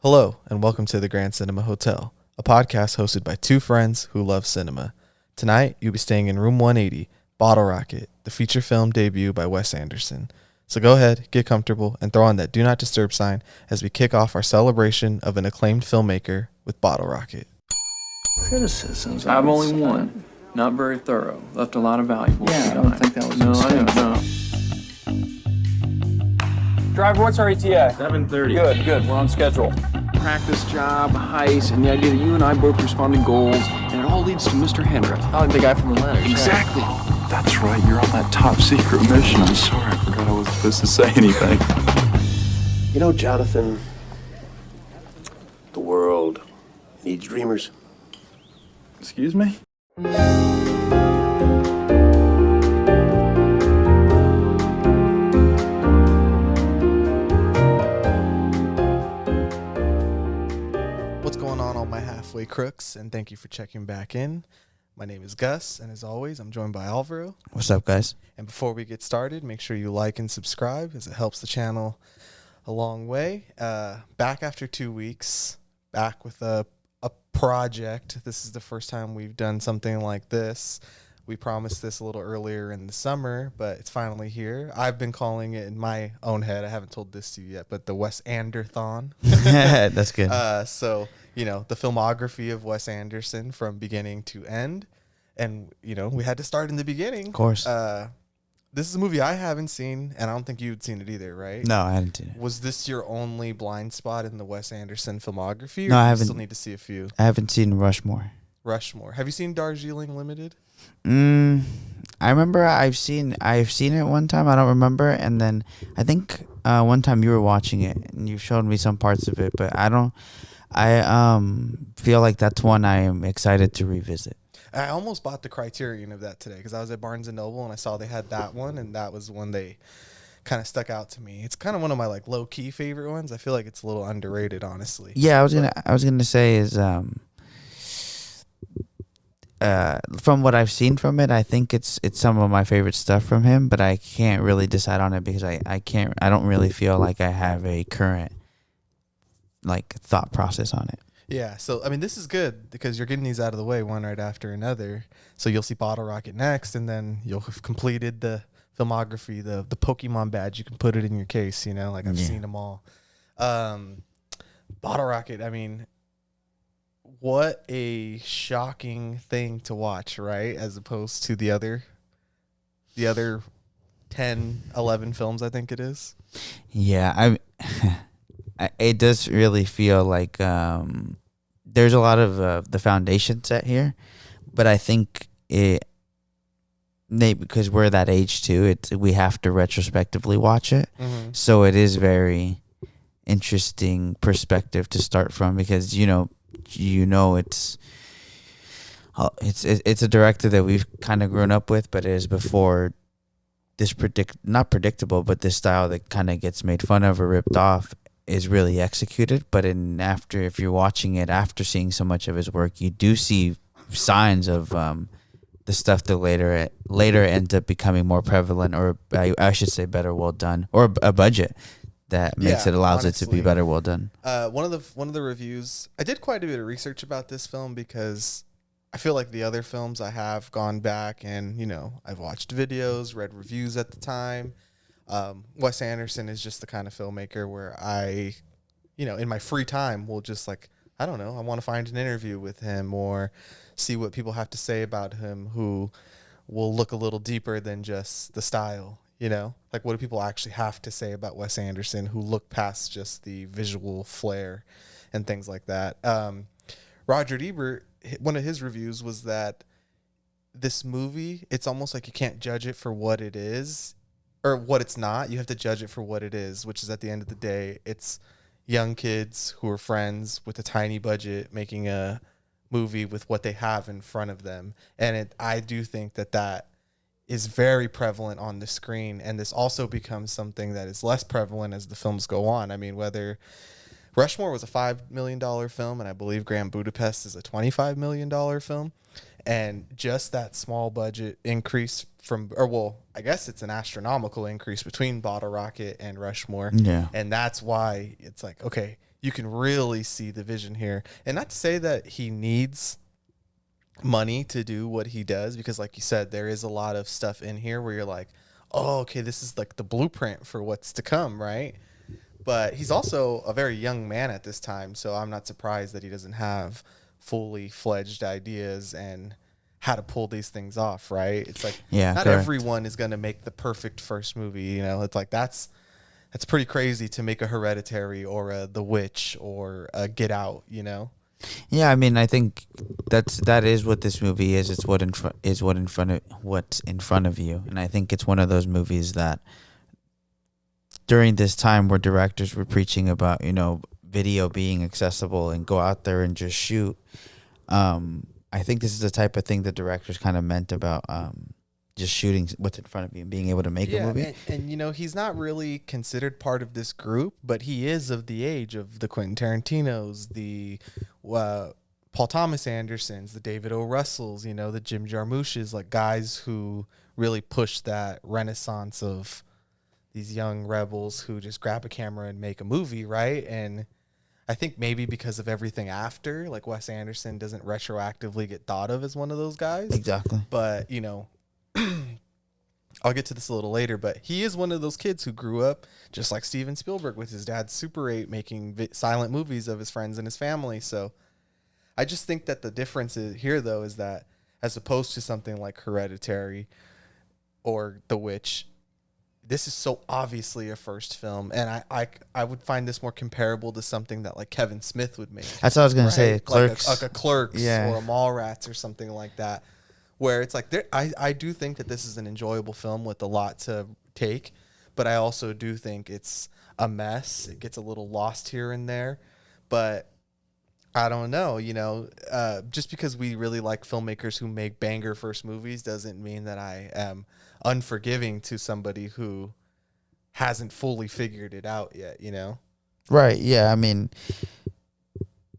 Hello, and welcome to the Grand Cinema Hotel, a podcast hosted by two friends who love cinema. Tonight, you'll be staying in room 180, Bottle Rocket, the feature film debut by Wes Anderson. So go ahead, get comfortable, and throw on that Do Not Disturb sign as we kick off our celebration of an acclaimed filmmaker with Bottle Rocket. Criticisms. I've only one. Not very thorough. Left a lot of valuables Yeah, I behind. don't think that was a No, mistake. I don't. Driver, what's our ETA? 7:30. Good, we're on schedule. Practice job, heist, and the idea that you and I both respond to goals, and it all leads to Mr. Hendricks. I like the guy from the letters. Exactly. That's right, you're on that top secret mission. I'm sorry, I forgot I wasn't supposed to say anything. You know, Jonathan, the world needs dreamers. Excuse me? What's going on, all my halfway crooks, and thank you for checking back in. My name is Gus, and as always, I'm joined by Alvaro. What's up, guys? And before we get started, make sure you like and subscribe as it helps the channel a long way. Back after 2 weeks, back with a project. This is the first time we've done something like this. We promised this a little earlier in the summer, but it's finally here. I've been calling it in my own head. I haven't told this to you yet, but the Wes Anderthon. That's good. So, the filmography of Wes Anderson from beginning to end. And, we had to start in the beginning. Of course. This is a movie I haven't seen, and I don't think you'd seen it either, right? No, I hadn't seen it. Was this your only blind spot in the Wes Anderson filmography? Or No, I do you haven't. still need to see a few? I haven't seen Rushmore. Rushmore. Have you seen Darjeeling Limited? I remember I've seen it one time. I don't remember, and then I think one time you were watching it and you showed me some parts of it, but I feel like that's one I am excited to revisit. I almost bought the Criterion of that today because I was at Barnes & Noble and I saw they had that one, and that was one they kind of stuck out to me. It's kind of one of my low key favorite ones. I feel like it's a little underrated, honestly. Yeah, I was gonna say is from what I've seen from it, I think it's some of my favorite stuff from him, but I can't really decide on it because I don't really feel like I have a current thought process on it. Yeah, so this is good because you're getting these out of the way one right after another. So you'll see Bottle Rocket next, and then you'll have completed the filmography, the Pokemon badge. You can put it in your case, I've seen them all. Bottle Rocket, what a shocking thing to watch, right? As opposed to the other 10, 11 films, I think it is. Yeah, it does really feel like there's a lot of the foundation set here, but I think because we're that age too, we have to retrospectively watch it. Mm-hmm. So it is very interesting perspective to start from because it's a director that we've kind of grown up with, but it is before this not predictable, but this style that kind of gets made fun of or ripped off is really executed. But if you're watching it after seeing so much of his work, you do see signs of the stuff that later ends up becoming more prevalent, or I should say better well done, or a budget that allows it to be better well done. One of the reviews, I did quite a bit of research about this film because I feel like the other films I have gone back and I've watched videos, read reviews at the time. Wes Anderson is just the kind of filmmaker where I, in my free time will just I don't know, I want to find an interview with him or see what people have to say about him who will look a little deeper than just the style, what do people actually have to say about Wes Anderson who look past just the visual flair and things like that. Roger Ebert, one of his reviews was that this movie, it's almost like you can't judge it for what it is or what it's not. You have to judge it for what it is, which is at the end of the day, it's young kids who are friends with a tiny budget making a movie with what they have in front of them. And I do think that is very prevalent on the screen. And this also becomes something that is less prevalent as the films go on. Whether Rushmore was a $5 million film, and I believe Grand Budapest is a $25 million film. And just that small budget increase I guess it's an astronomical increase between Bottle Rocket and Rushmore. Yeah. And that's why it's okay, you can really see the vision here. And not to say that he needs money to do what he does, because like you said, there is a lot of stuff in here where you're like, oh, okay, this is like the blueprint for what's to come, right? But he's also a very young man at this time, so I'm not surprised that he doesn't have fully fledged ideas and how to pull these things off, right? It's like, Yeah, not correct. everyone is going to make the perfect first movie, you know? It's like that's pretty crazy to make a Hereditary or a The Witch or a Get Out, you know? Yeah, I mean, I think that is what this movie is. It's what's in front of you, and I think it's one of those movies that during this time where directors were preaching about, you know, video being accessible and go out there and just shoot. I think this is the type of thing the directors kind of meant about just shooting what's in front of you and being able to make a movie. And you know, he's not really considered part of this group, but he is of the age of the Quentin Tarantinos, the Paul Thomas Andersons, the David O. Russells, you know, the Jim Jarmusch's, like guys who really pushed that renaissance of these young rebels who just grab a camera and make a movie, right? And I think maybe because of everything after, like Wes Anderson doesn't retroactively get thought of as one of those guys. Exactly. But, you know, I'll get to this a little later, but he is one of those kids who grew up just like Steven Spielberg with his dad Super 8 making silent movies of his friends and his family. So I just think that the difference here, though, is that as opposed to something like Hereditary or The Witch, this is so obviously a first film, and I would find this more comparable to something that like Kevin Smith would make. That's what I was gonna right? say. Clerks, like a Clerks Yeah. or a Mallrats or something like that, where it's like I do think that this is an enjoyable film with a lot to take, but I also do think it's a mess. It gets a little lost here and there, but I don't know, you know, just because we really like filmmakers who make banger first movies doesn't mean that I am unforgiving to somebody who hasn't fully figured it out yet, you know? Right. Yeah. I mean,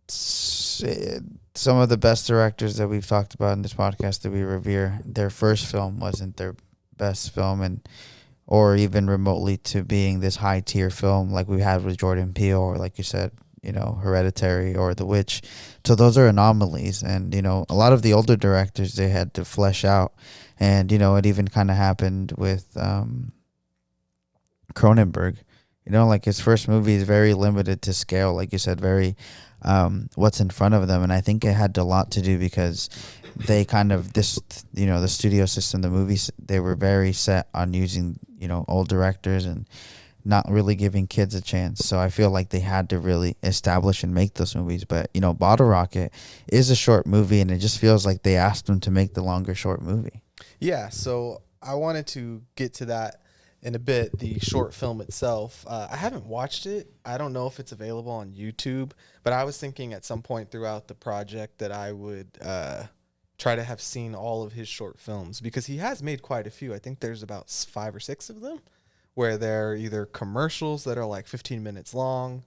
some of the best directors that we've talked about in this podcast that we revere, their first film wasn't their best film, and or even remotely to being this high tier film like we had with Jordan Peele, or like you said, you know, Hereditary or The Witch. So those are anomalies, and you know, a lot of the older directors, they had to flesh out, and you know, it even kind of happened with Cronenberg. You know, like his first movie is very limited to scale, like you said, very what's in front of them, and I think it had a lot to do because they kind of the studio system, the movies, they were very set on using, you know, old directors and not really giving kids a chance. So I feel like they had to really establish and make those movies. But you know, Bottle Rocket is a short movie, and it just feels like they asked them to make the longer short movie. Yeah, so I wanted to get to that in a bit, the short film itself. I haven't watched it. I don't know if it's available on YouTube, but I was thinking at some point throughout the project that I would try to have seen all of his short films, because he has made quite a few. I think there's about 5 or 6 of them where they're either commercials that are like 15 minutes long.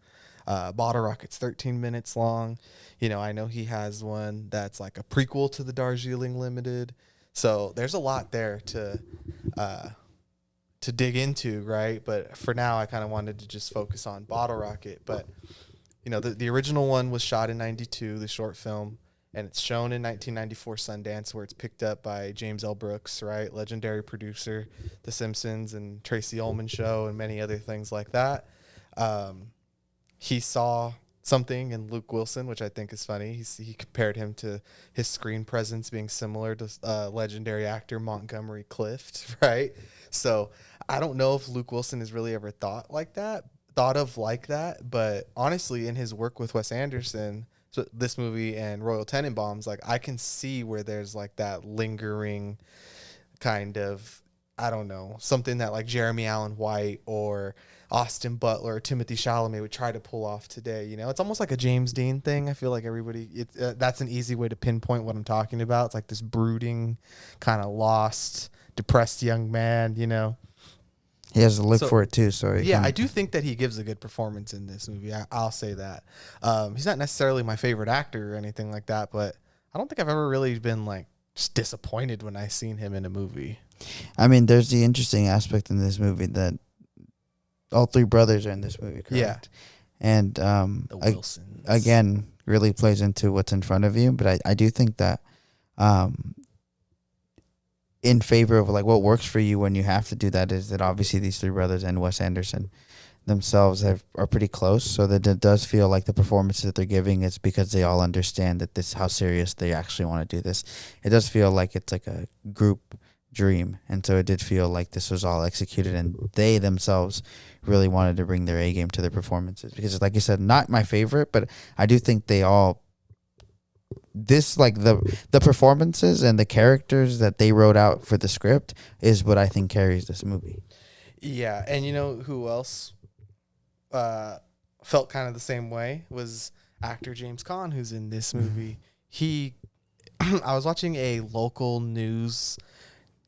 Bottle Rocket's 13 minutes long. You know, I know he has one that's like a prequel to the Darjeeling Limited. So there's a lot there to dig into, right? But for now, I kind of wanted to just focus on Bottle Rocket. But, you know, the original one was shot in 92, the short film, and it's shown in 1994 Sundance, where it's picked up by James L. Brooks, right? Legendary producer, The Simpsons and Tracy Ullman Show and many other things like that. He saw something in Luke Wilson, which I think is funny. He compared him to his screen presence being similar to legendary actor Montgomery Clift, right? So I don't know if Luke Wilson has really ever thought of like that, but honestly, in his work with Wes Anderson, so this movie and Royal Tenenbaums, like I can see where there's like that lingering kind of, I don't know, something that like Jeremy Allen White or Austin Butler or Timothy Chalamet would try to pull off today. You know, it's almost like a James Dean thing. I feel like everybody, that's an easy way to pinpoint what I'm talking about. It's like this brooding, kind of lost, depressed young man, you know. He has to look for it too. So yeah, I do think that he gives a good performance in this movie. I'll say that. He's not necessarily my favorite actor or anything like that, but I don't think I've ever really been like just disappointed when I've seen him in a movie. I mean, there's the interesting aspect in this movie that all 3 brothers are in this movie, correct? Yeah. And The Wilsons. again, really plays into what's in front of you. But I do think that in favor of like what works for you when you have to do that is that obviously these three brothers and Wes Anderson themselves are pretty close, so that it does feel like the performances that they're giving is because they all understand that this how serious they actually want to do this. It does feel like it's like a group dream, and so it did feel like this was all executed, and they themselves really wanted to bring their A game to their performances. Because, like you said, not my favorite, but I do think they all this like the performances and the characters that they wrote out for the script is what I think carries this movie. Yeah, and you know who else felt kind of the same way was actor James Caan, who's in this movie. I was watching a local news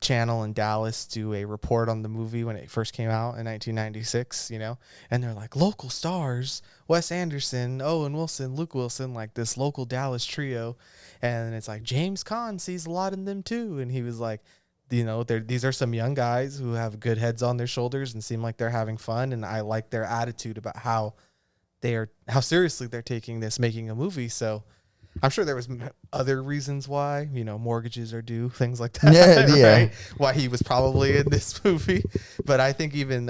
channel in Dallas do a report on the movie when it first came out in 1996, you know, and they're like, local stars, Wes Anderson, Owen Wilson, Luke Wilson, like this local Dallas trio. And it's like, James Caan sees a lot in them too. And he was like, you know, these are some young guys who have good heads on their shoulders and seem like they're having fun. And I like their attitude about how seriously they're taking this, making a movie. So I'm sure there was other reasons why, you know, mortgages are due, things like that. Yeah. Right? Why he was probably in this movie. But I think even,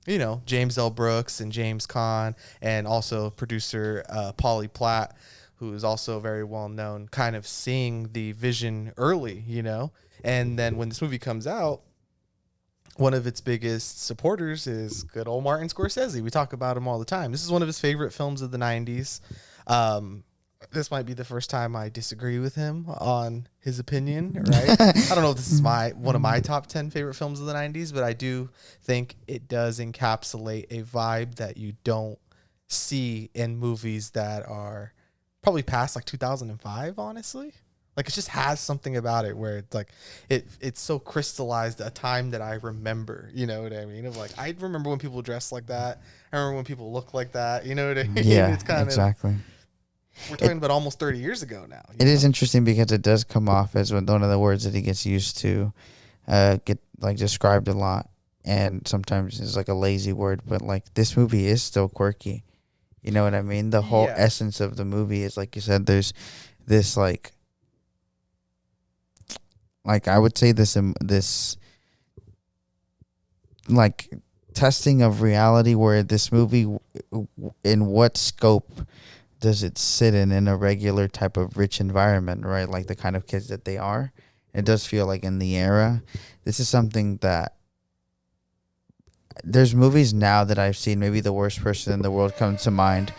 you know, James L. Brooks and James Caan and also producer Polly Platt, who is also very well known, kind of seeing the vision early, you know. And then when this movie comes out, one of its biggest supporters is good old Martin Scorsese. We talk about him all the time. This is one of his favorite films of the 90s. This might be the first time I disagree with him on his opinion, right? I don't know if this is one of my top 10 favorite films of the 90s, but I do think it does encapsulate a vibe that you don't see in movies that are probably past like 2005, honestly. Like, it just has something about it where it's like it's so crystallized a time that I remember. You know what I mean? Of like, I remember when people dressed like that. I remember when people looked like that. You know what I mean? Yeah, It's kind exactly. We're talking about almost 30 years ago now. It is interesting because it does come off as one of the words that he gets used to get like described a lot, and sometimes it's like a lazy word. But like, this movie is still quirky. You know what I mean? The whole essence of the movie is, like you said, there's this like I would say this like testing of reality, where this movie, in what scope does it sit in a regular type of rich environment, right? Like the kind of kids that they are. It does feel like in the era, this is something that there's movies now that I've seen, maybe The Worst Person in the World comes to mind,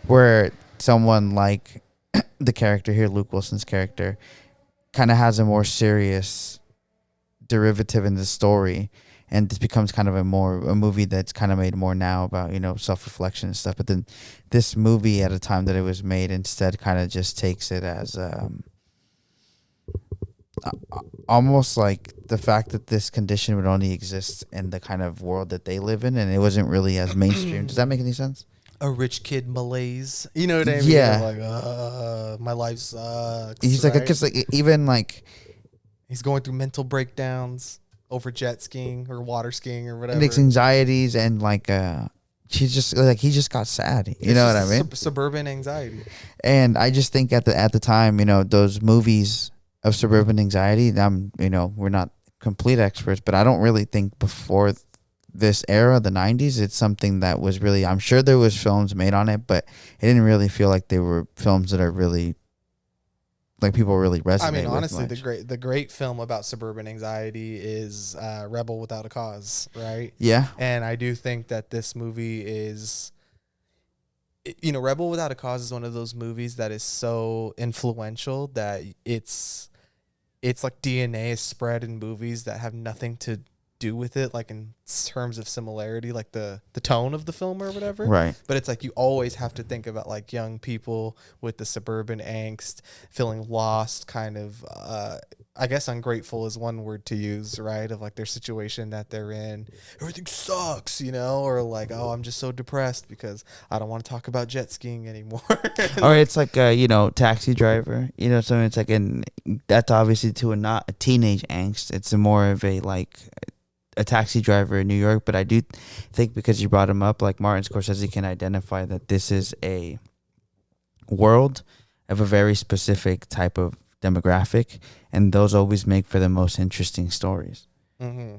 where someone like the character here, Luke Wilson's character, kind of has a more serious derivative in the story, and this becomes kind of a movie that's kind of made more now about, you know, self-reflection and stuff. But then this movie, at a time that it was made, instead kind of just takes it as almost like the fact that this condition would only exist in the kind of world that they live in, and it wasn't really as mainstream. Does that make any sense? A rich kid malaise. You know what I mean? Yeah. Like, my life sucks. He's right? like, because like even like he's going through mental breakdowns over jet skiing or water skiing or whatever. like anxieties, and like she's just like, he just got sad. You know what I mean? Suburban anxiety. And I just think at the time, you know, those movies of suburban anxiety, you know, we're not complete experts, but I don't really think before this era, the 90s, it's something that was really, I'm sure there was films made on it, but it didn't really feel like they were films that are really, like, people really resonate with. I mean, honestly, much. the great film about suburban anxiety is Rebel Without a Cause, right? Yeah. And I do think that this movie is, you know, Rebel Without a Cause is one of those movies that is so influential that it's like DNA is spread in movies that have nothing to do with it, like in terms of similarity, like the tone of the film or whatever. Right. But it's like you always have to think about like young people with the suburban angst, feeling lost, kind of I guess ungrateful is one word to use, right? Of like their situation that they're in. Everything sucks, you know, or like, oh, I'm just so depressed because I don't want to talk about jet skiing anymore. Or it's like you know, Taxi Driver, you know, so it's like that's obviously to not a teenage angst. It's more of a like a taxi driver in New York, but I do think because you brought him up, like Martin Scorsese can identify that this is a world of a very specific type of demographic, and those always make for the most interesting stories. Mm-hmm.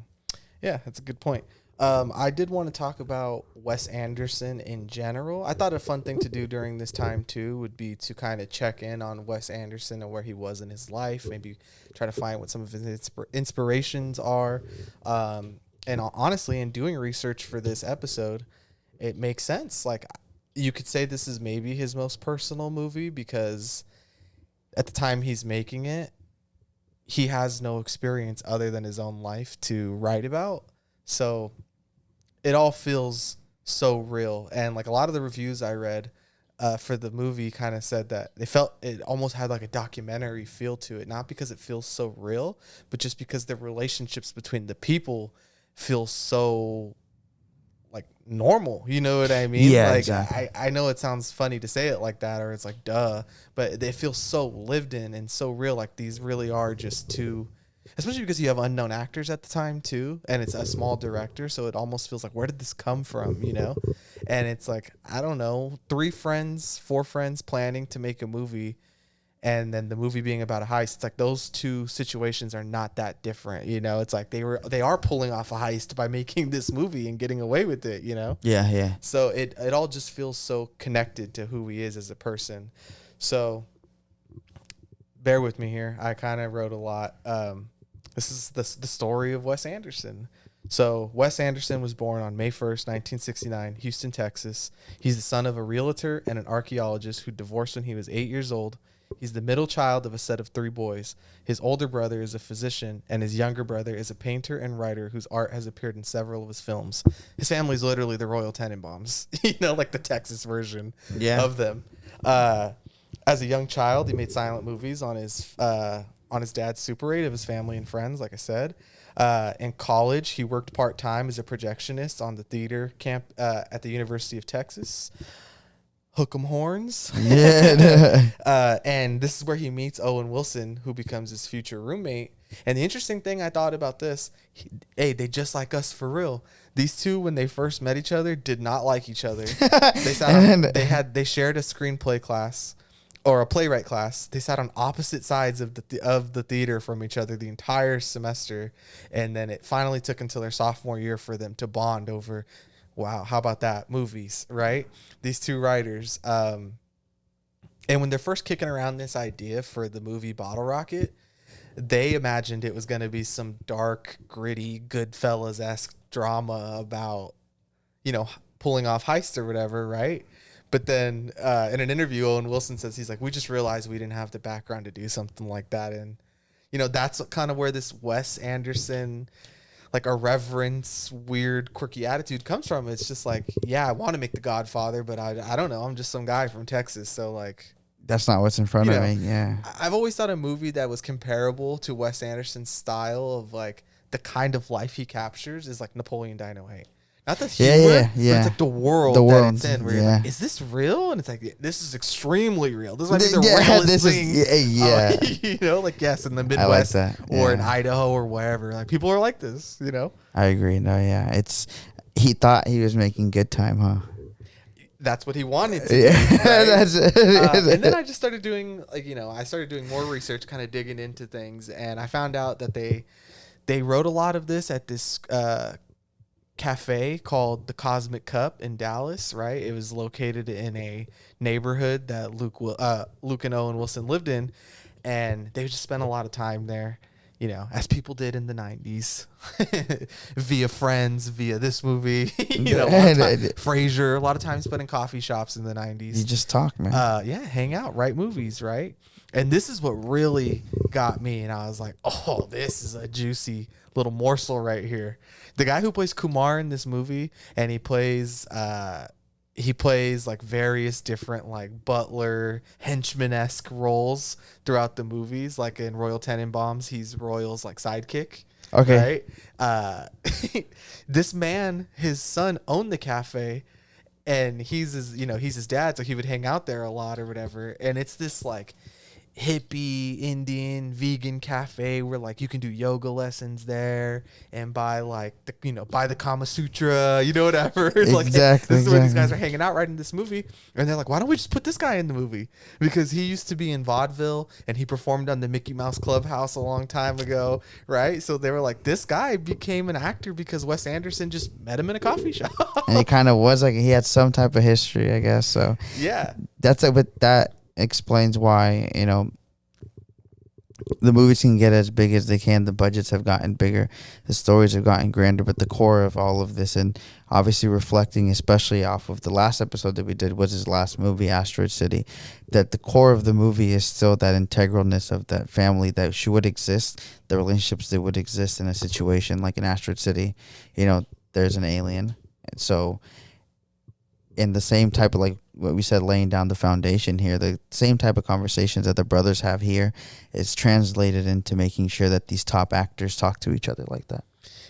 Yeah, that's a good point. I did want to talk about Wes Anderson in general. I thought a fun thing to do during this time too would be to kind of check in on Wes Anderson and where he was in his life. Maybe try to find what some of his inspirations are. And honestly, in doing research for this episode, it makes sense. Like, you could say this is maybe his most personal movie because at the time he's making it, he has no experience other than his own life to write about. So it all feels so real. And like a lot of the reviews I read for the movie kind of said that they felt it almost had like a documentary feel to it, not because it feels so real, but just because the relationships between the people feel so like normal. You know what I mean? Yeah, like, exactly. I know it sounds funny to say it like that, or it's like, duh, but they feel so lived in and so real. Like these really are just two, especially because you have unknown actors at the time too, and it's a small director, so it almost feels like, where did this come from, you know? And it's like, I don't know, 4 friends planning to make a movie, and then the movie being about a heist. It's like those two situations are not that different, you know? It's like they are pulling off a heist by making this movie and getting away with it, you know? Yeah. So it all just feels so connected to who he is as a person. So bear with me here. I kind of wrote a lot. This is the story of Wes Anderson. So Wes Anderson was born on May 1st, 1969, Houston, Texas. He's the son of a realtor and an archaeologist who divorced when he was 8 years old. He's the middle child of a set of 3 boys. His older brother is a physician, and his younger brother is a painter and writer whose art has appeared in several of his films. His family's literally the Royal Tenenbaums, you know, like the Texas version of them. As a young child, he made silent movies on his dad's Super 8 of his family and friends, like I said. In college, he worked part-time as a projectionist on the theater camp at the University of Texas. Hook 'em horns. Yeah. And this is where he meets Owen Wilson, who becomes his future roommate. And the interesting thing I thought about this, they just like us for real. These two, when they first met each other, did not like each other. They shared a screenplay class or a playwright class. They sat on opposite sides of the theater from each other the entire semester, and then it finally took until their sophomore year for them to bond over, wow, how about that, movies, right? These two writers. And when they're first kicking around this idea for the movie Bottle Rocket, they imagined it was going to be some dark, gritty, Goodfellas-esque drama about, you know, pulling off heists or whatever, right? But then in an interview, Owen Wilson says, he's like, we just realized we didn't have the background to do something like that. And, you know, that's kind of where this Wes Anderson, like, irreverence, weird, quirky attitude comes from. It's just like, yeah, I want to make The Godfather, but I don't know. I'm just some guy from Texas. So, like, That's not what's in front of me. Yeah. I've always thought a movie that was comparable to Wes Anderson's style of, like, the kind of life he captures is like Napoleon Dynamite. Not the humor, but it's like the world that it's in. Where you're like, is this real? And it's like, this is extremely real. This might be the realest thing. You know, like, yes, in the Midwest or in Idaho or wherever. Like, people are like this, you know? I agree. No, yeah. He thought he was making good time, huh? That's what he wanted to do. Right? And then I just started doing, like, you know, I started doing more research, kind of digging into things. And I found out that they wrote a lot of this at this cafe called the Cosmic Cup in Dallas, right? It was located in a neighborhood that Luke and Owen Wilson lived in, and they just spent a lot of time there, you know, as people did in the 90s, via friends, via this movie, you know, Frasier, a lot of time spent in coffee shops in the 90s. You just talk, man. Yeah, hang out, write movies, right? And this is what really got me, and I was like, oh, this is a juicy little morsel right here. The guy who plays Kumar in this movie, and he plays like various different like butler henchman-esque roles throughout the movies. Like in Royal Tenenbaums, he's Royal's like sidekick. Okay. Right? This man, his son owned the cafe, and he's his dad, so he would hang out there a lot or whatever. And it's this like hippie Indian vegan cafe where like you can do yoga lessons there and buy like buy the Kama Sutra, whatever. Like Exactly, this is where these exactly. guys are hanging out right in this movie, and they're like, why don't we just put this guy in the movie, because he used to be in vaudeville and he performed on the Mickey Mouse Clubhouse a long time ago, right? So they were like, this guy became an actor because Wes Anderson just met him in a coffee shop. And he kind of was like he had some type of history, I guess. So Yeah. that's it. But that explains why the movies can get as big as they can. The budgets have gotten bigger, the stories have gotten grander. But the core of all of this, and obviously reflecting, especially off of the last episode that we did, was his last movie, Asteroid City. That the core of the movie is still that integralness of that family that would exist, the relationships that would exist in a situation like in Asteroid City. There's an alien, and so in the same type of, like what we said, laying down the foundation here, the same type of conversations that the brothers have here is translated into making sure that these top actors talk to each other like that.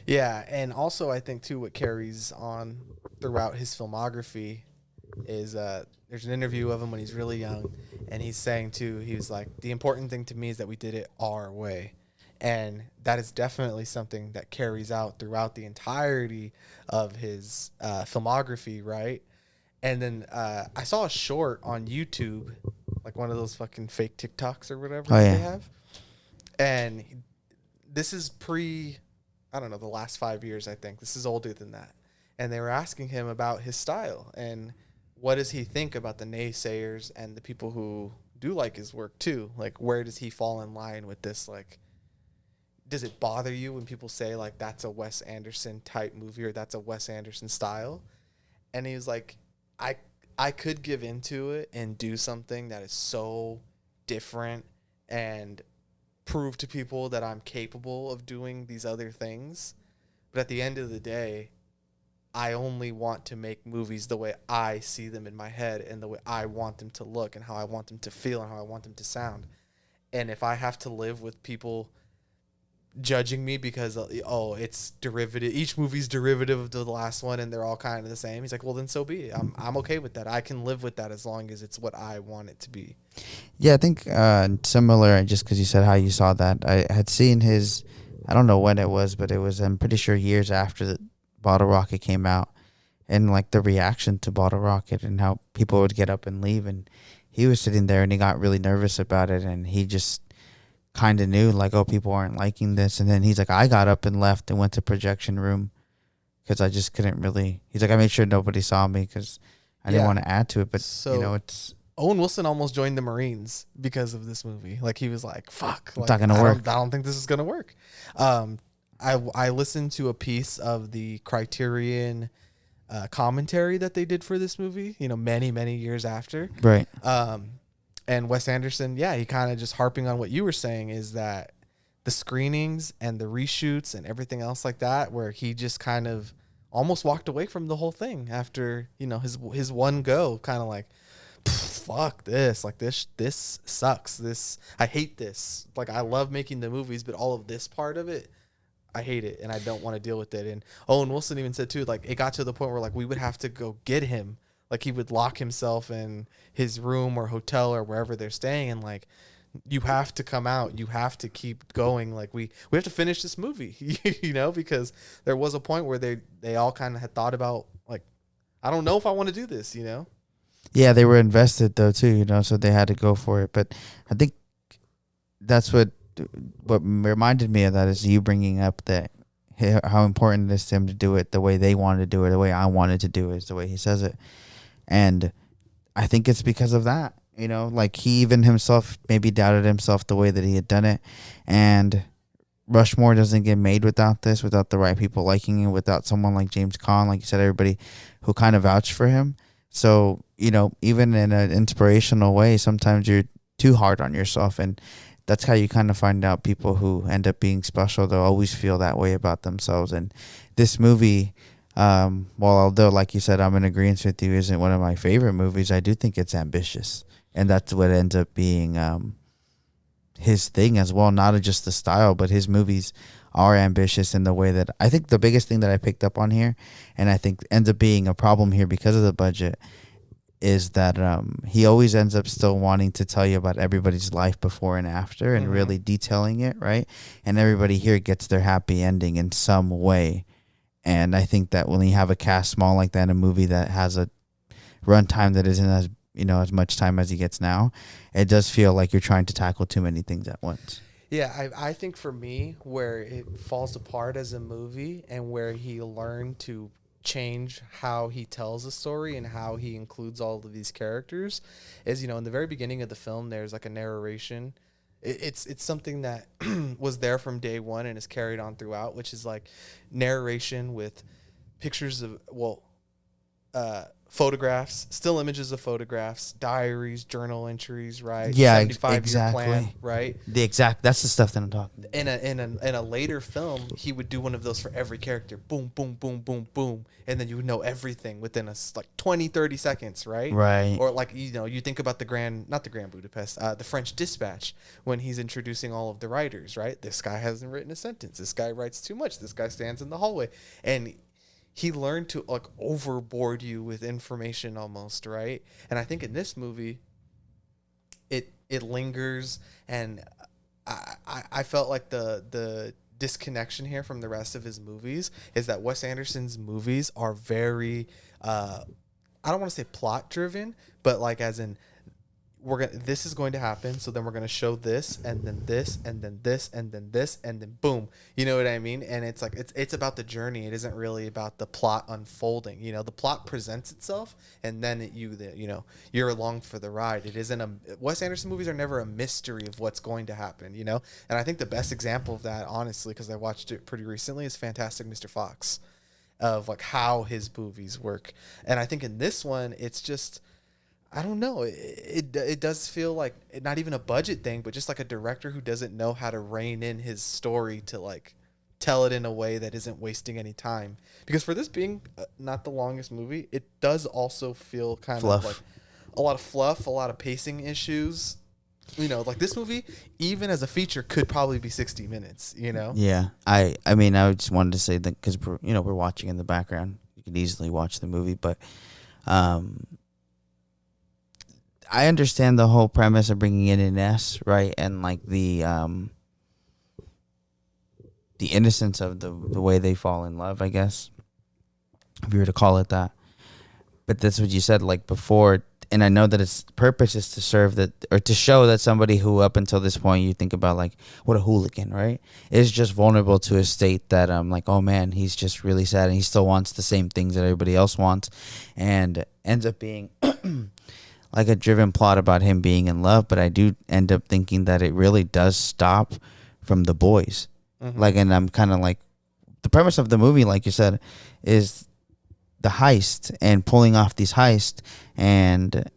Yeah, and also I think too what carries on throughout his filmography is there's an interview of him when he's really young, and he's saying too, he was like, the important thing to me is that we did it our way. And that is definitely something that carries out throughout the entirety of his filmography, right? And then I saw a short on YouTube, like one of those fucking fake TikToks or whatever Oh, yeah. they have. And this is I don't know, the last 5 years, I think. This is older than that. And they were asking him about his style and what does he think about the naysayers and the people who do like his work too. Like, where does he fall in line with this? Like, does it bother you when people say like that's a Wes Anderson type movie or that's a Wes Anderson style? And he was like, I could give into it and do something that is so different and prove to people that I'm capable of doing these other things. But at the end of the day, I only want to make movies the way I see them in my head and the way I want them to look and how I want them to feel and how I want them to sound. And if I have to live with people judging me because it's derivative, each movie's derivative of the last one and they're all kind of the same, he's like, well then so be it. I'm okay with that. I can live with that as long as it's what I want it to be. Yeah, I think similar, just because you said how you saw that, I had seen his, I don't know when it was, but it was, I'm pretty sure, years after the Bottle Rocket came out, and like the reaction to Bottle Rocket and how people would get up and leave, and he was sitting there and he got really nervous about it, and he just kind of knew like, oh, people aren't liking this. And then he's like, I got up and left and went to projection room because I just couldn't really, he's like, I made sure nobody saw me because I didn't want to add to it. But So- it's Owen Wilson almost joined the Marines because of this movie. Like, he was like, fuck, like, not gonna work. I don't think this is gonna work. I listened to a piece of the Criterion commentary that they did for this movie, many years after. right. And Wes Anderson, he kind of just harping on what you were saying, is that the screenings and the reshoots and everything else like that, where he just kind of almost walked away from the whole thing after, his one go, kind of like, fuck this, like this sucks. I hate this. Like, I love making the movies, but all of this part of it, I hate it and I don't want to deal with it. And Owen Wilson even said too, like, it got to the point where like we would have to go get him. Like, he would lock himself in his room or hotel or wherever they're staying, and like, you have to come out. You have to keep going. Like, we have to finish this movie, because there was a point where they all kind of had thought about, like, I don't know if I want to do this, Yeah, they were invested though too, so they had to go for it. But I think that's what reminded me of that is you bringing up that how important it is to him to do it the way they wanted to do it, the way I wanted to do it, is the way he says it. And I think it's because of that, like he even himself maybe doubted himself the way that he had done it. And Rushmore doesn't get made without this, without the right people liking it, without someone like James Caan, like you said, everybody who kind of vouched for him. So, even in an inspirational way, sometimes you're too hard on yourself. And that's how you kind of find out people who end up being special. They'll always feel that way about themselves. And this movie, although, like you said, I'm in agreement with you, isn't one of my favorite movies, I do think it's ambitious. And that's what ends up being his thing as well. Not just the style, but his movies are ambitious in the way that I think the biggest thing that I picked up on here, and I think ends up being a problem here because of the budget, is that he always ends up still wanting to tell you about everybody's life before and after and really detailing it, right? And everybody here gets their happy ending in some way. And I think that when you have a cast small like that in a movie that has a runtime that isn't as as much time as he gets now, it does feel like you're trying to tackle too many things at once. Yeah, I think for me, where it falls apart as a movie and where he learned to change how he tells a story and how he includes all of these characters is, in the very beginning of the film, there's like a narration. It's something that was there from day one and is carried on throughout, which is like narration with pictures of, photographs, still images of photographs, diaries, journal entries, right? Yeah, 75-year exactly. plan, right? That's the stuff that I'm talking about. In a later film, he would do one of those for every character. Boom, boom, boom, boom, boom. And then you would know everything within like 20, 30 seconds, right? Right. Or like, you think about not the Grand Budapest, the French Dispatch, when he's introducing all of the writers, right? This guy hasn't written a sentence. This guy writes too much. This guy stands in the hallway. And he learned to like overboard you with information almost, right? And I think in this movie, it lingers, and I felt like the disconnection here from the rest of his movies is that Wes Anderson's movies are very I don't want to say plot driven, but like as in this is going to happen, so then we're going to show this, and then this, and then this, and then this, and then boom. You know what I mean? And it's like it's about the journey. It isn't really about the plot unfolding. The plot presents itself, and then you're along for the ride. It isn't Wes Anderson movies are never a mystery of what's going to happen. And I think the best example of that, honestly, because I watched it pretty recently, is Fantastic Mr. Fox, of like how his movies work. And I think in this one, it's just, I don't know. It does feel like not even a budget thing, but just like a director who doesn't know how to rein in his story to like tell it in a way that isn't wasting any time. Because for this being not the longest movie, it does also feel kind of like a lot of fluff, a lot of pacing issues. Like this movie, even as a feature, could probably be 60 minutes. Yeah, I mean, I just wanted to say that because we're watching in the background, you could easily watch the movie, but I understand the whole premise of bringing in Ines, right, and like the innocence of the way they fall in love, I guess, if you were to call it that. But that's what you said, like before, and I know that its purpose is to serve that, or to show that somebody who up until this point you think about like what a hooligan, right, is just vulnerable to a state that like, oh man, he's just really sad and he still wants the same things that everybody else wants, and ends up being like a driven plot about him being in love. But I do end up thinking that it really does stop from the boys. Like, and I'm kind of like, the premise of the movie, like you said, is the heist and pulling off these heists, and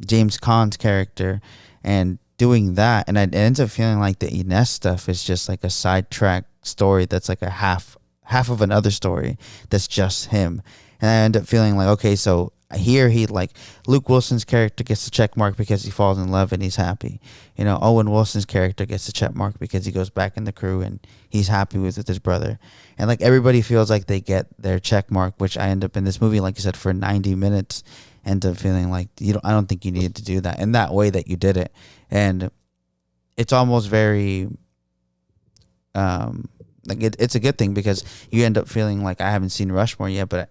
James Caan's character and doing that, and it ends up feeling like the Ines stuff is just like a sidetrack story that's like a half of another story that's just him. And I end up feeling like, okay, so here he, like, Luke Wilson's character gets a check mark because he falls in love and he's happy. Owen Wilson's character gets a check mark because he goes back in the crew and he's happy with his brother. And like everybody feels like they get their check mark, which I end up in this movie, like you said, for 90 minutes, end up feeling like I don't think you needed to do that in that way that you did it. And it's almost very like it's a good thing, because you end up feeling like, I haven't seen Rushmore yet, but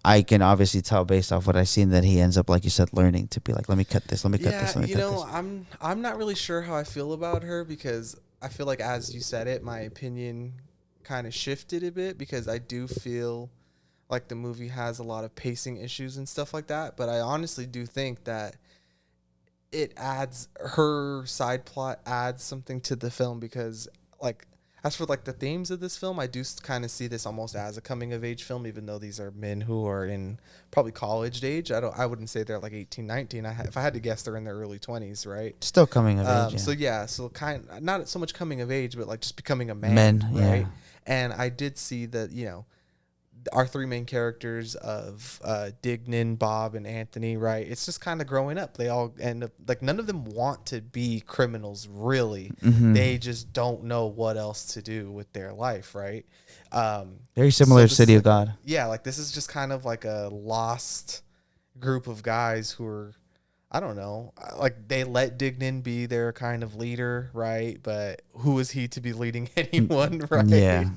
I can obviously tell based off what I've seen that he ends up, like you said, learning to be like, let me cut this, let me cut this, let me cut this. I'm not really sure how I feel about her, because I feel like, as you said it, my opinion kind of shifted a bit, because I do feel like the movie has a lot of pacing issues and stuff like that. But I honestly do think that her side plot adds something to the film, because like, as for like the themes of this film, I do kind of see this almost as a coming of age film, even though these are men who are in probably college age. I wouldn't say they're like 18, 19. If I had to guess, they're in their early 20s, right? Still coming of age. Yeah. So not so much coming of age, but like just becoming a man, right? Yeah. And I did see that, our three main characters of Dignan, Bob, and Anthony, right? It's just kind of growing up. They all end up, like, none of them want to be criminals, really. Mm-hmm. They just don't know what else to do with their life, right? Very similar to City of God. Yeah, like, this is just kind of like a lost group of guys who are, I don't know, like they let Dignan be their kind of leader, right? But who is he to be leading anyone, right? Yeah.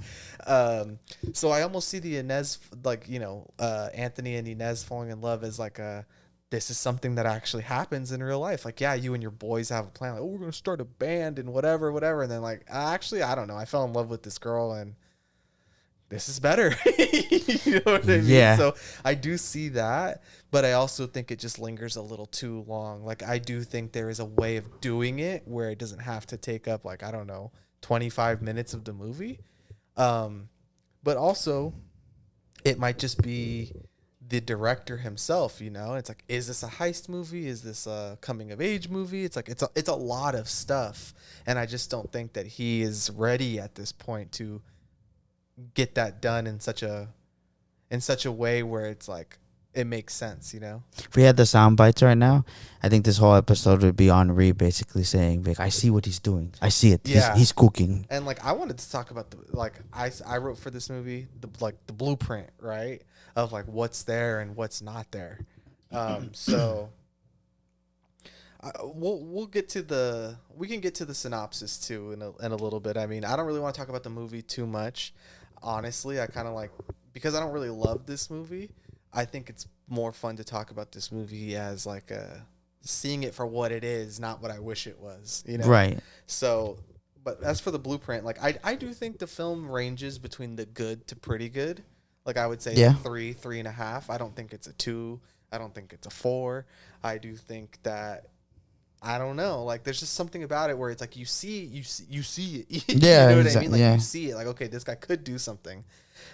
So I almost see the Inez, like, Anthony and Inez falling in love as like this is something that actually happens in real life. Like, yeah, you and your boys have a plan. Like, oh, we're going to start a band and whatever. And then like, actually, I don't know. I fell in love with this girl and this is better. You know what I mean? Yeah. So I do see that, but I also think it just lingers a little too long. Like, I do think there is a way of doing it where it doesn't have to take up, like, I don't know, 25 minutes of the movie. But also it might just be the director himself, It's like, is this a heist movie? Is this a coming of age movie? It's like, it's a lot of stuff. And I just don't think that he is ready at this point to get that done in such a way where it's like, it makes sense, If we had the sound bites right now, I think this whole episode would be Henri basically saying, like, I see what he's doing. I see it. Yeah. He's cooking. And like, I wanted to talk about I wrote for this movie, the blueprint, right? Of like what's there and what's not there. So we can get to the synopsis too in a little bit. I mean, I don't really want to talk about the movie too much. Honestly, I kind of like, because I don't really love this movie, I think it's more fun to talk about this movie as like seeing it for what it is, not what I wish it was, Right. So, but as for the blueprint, like I do think the film ranges between the good to pretty good. Like I would say 3.5. I don't think it's a 2. I don't think it's a 4. I do think that, I don't know, like there's just something about it where it's like you see it. Yeah, You know what I mean? Like yeah. you see it, like, okay, this guy could do something.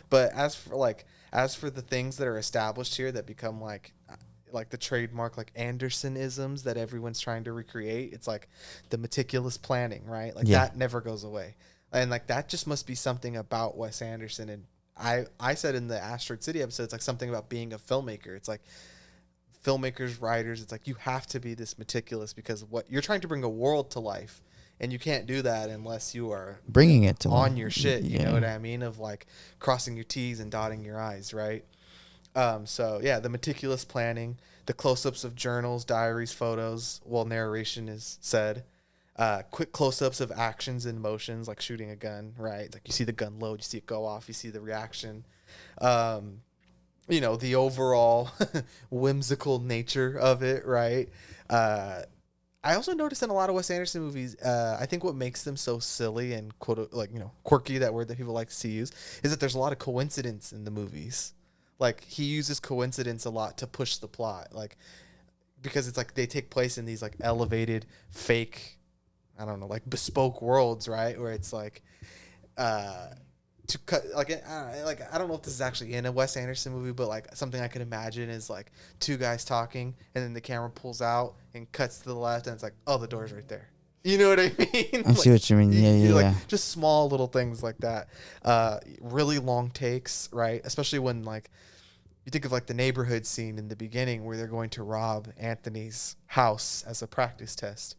But as for the things that are established here that become like the trademark, like Andersonisms that everyone's trying to recreate, it's like the meticulous planning, right? Like that never goes away. And like that just must be something about Wes Anderson. And I said in the Asteroid City episode, it's like something about being a filmmaker. It's like filmmakers, writers, it's like you have to be this meticulous because what you're trying to bring a world to life, and you can't do that unless you are Bringing it to on life. your shit. You know what I mean? Of like crossing your T's and dotting your I's, right? So yeah, the meticulous planning, the close-ups of journals, diaries, photos, while narration is said. Quick close-ups of actions and motions, like shooting a gun, right? Like you see the gun load, you see it go off, you see the reaction. The overall whimsical nature of it, right? I also noticed in a lot of Wes Anderson movies, I think what makes them so silly and quirky, that word that people like to use, is that there's a lot of coincidence in the movies. Like he uses coincidence a lot to push the plot, like because it's like they take place in these like elevated, fake, I don't know, like bespoke worlds, right? Where it's like, to cut I don't know if this is actually in a Wes Anderson movie, but like something I could imagine is like two guys talking and then the camera pulls out and cuts to the left and it's like, oh, the door's right there. You know what I mean? I see what you mean. Yeah. Like just small little things like that. Really long takes, right? Especially when like you think of like the neighborhood scene in the beginning where they're going to rob Anthony's house as a practice test.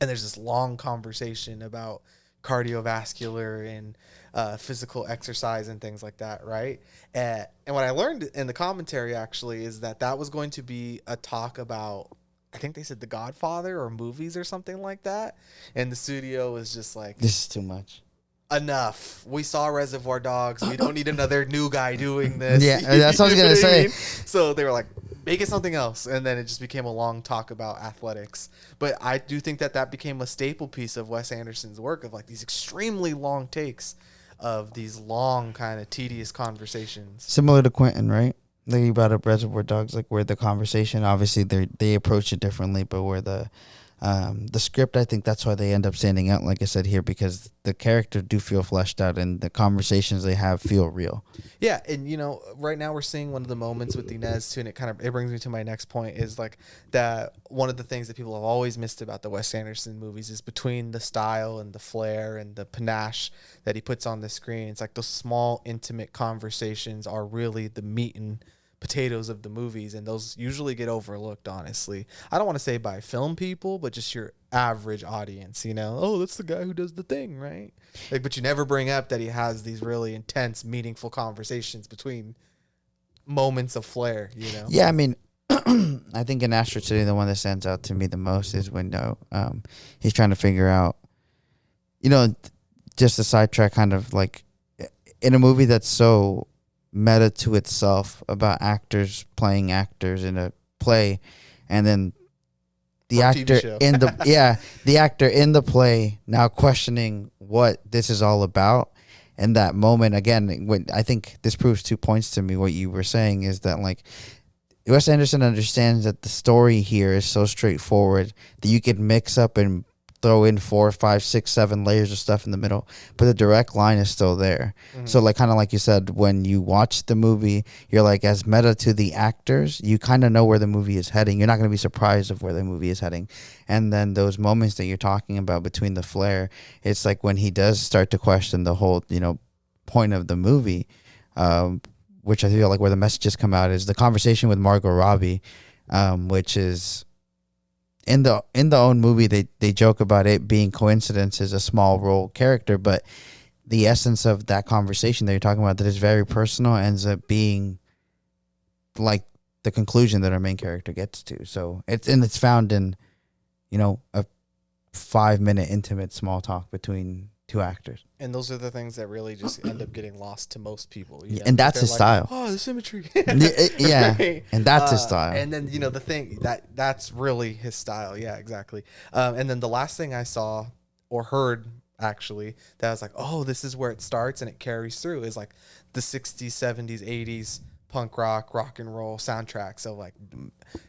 And there's this long conversation about cardiovascular and physical exercise and things like that, right? And what I learned in the commentary actually is that was going to be a talk about, I think they said The Godfather or movies or something like that. And the studio was just like, This is too much. Enough. We saw Reservoir Dogs. We don't need another new guy doing this. Yeah, that's what I was going to say. So they were like, make it something else. And then it just became a long talk about athletics. But I do think that became a staple piece of Wes Anderson's work, of like these extremely long takes of these long kind of tedious conversations. Similar to Quentin, right? Like you brought up Reservoir Dogs, like where the conversation, obviously they approach it differently, but where the script, I think that's why they end up standing out, like I said here, because the characters do feel fleshed out and the conversations they have feel real. Yeah, and right now we're seeing one of the moments with Inez too, and it brings me to my next point, is like that one of the things that people have always missed about the Wes Anderson movies is between the style and the flair and the panache that he puts on the screen. It's like those small, intimate conversations are really the meat and potatoes of the movies, and those usually get overlooked, honestly. I don't want to say by film people, but just your average audience, oh, that's the guy who does the thing, right? Like, but you never bring up that he has these really intense, meaningful conversations between moments of flair, Yeah, I mean, I think in Astro City, the one that stands out to me the most is when he's trying to figure out, just a sidetrack, kind of like in a movie that's so meta to itself about actors playing actors in a play, and then the Or TV actor show. in the the actor in the play now questioning what this is all about. And that moment again, when I think this proves 2 points to me. What you were saying is that like Wes Anderson understands that the story here is so straightforward that you could mix up and throw in 4, 5, 6, 7 layers of stuff in the middle, but the direct line is still there. So like kind of like you said, when you watch the movie, you're like, as meta to the actors, you kind of know where the movie is heading. You're not going to be surprised of where the movie is heading. And then those moments that you're talking about between the flair, it's like when he does start to question the whole, point of the movie, which I feel like where the messages come out is the conversation with Margot Robbie, which is in the own movie. They joke about it being coincidence is a small role character, but the essence of that conversation that you're talking about that is very personal ends up being like the conclusion that our main character gets to. So it's found in, a 5-minute intimate small talk between 2 actors. And those are the things that really just end up getting lost to most people. You know? And that's They're his like, style. Oh, the symmetry. Yeah, Right? and that's his style. And then the thing that's really his style. Yeah, exactly. And then the last thing I saw or heard actually that I was like, oh, this is where it starts and it carries through is like the 60s, 70s, 80s punk rock and roll soundtrack. So like,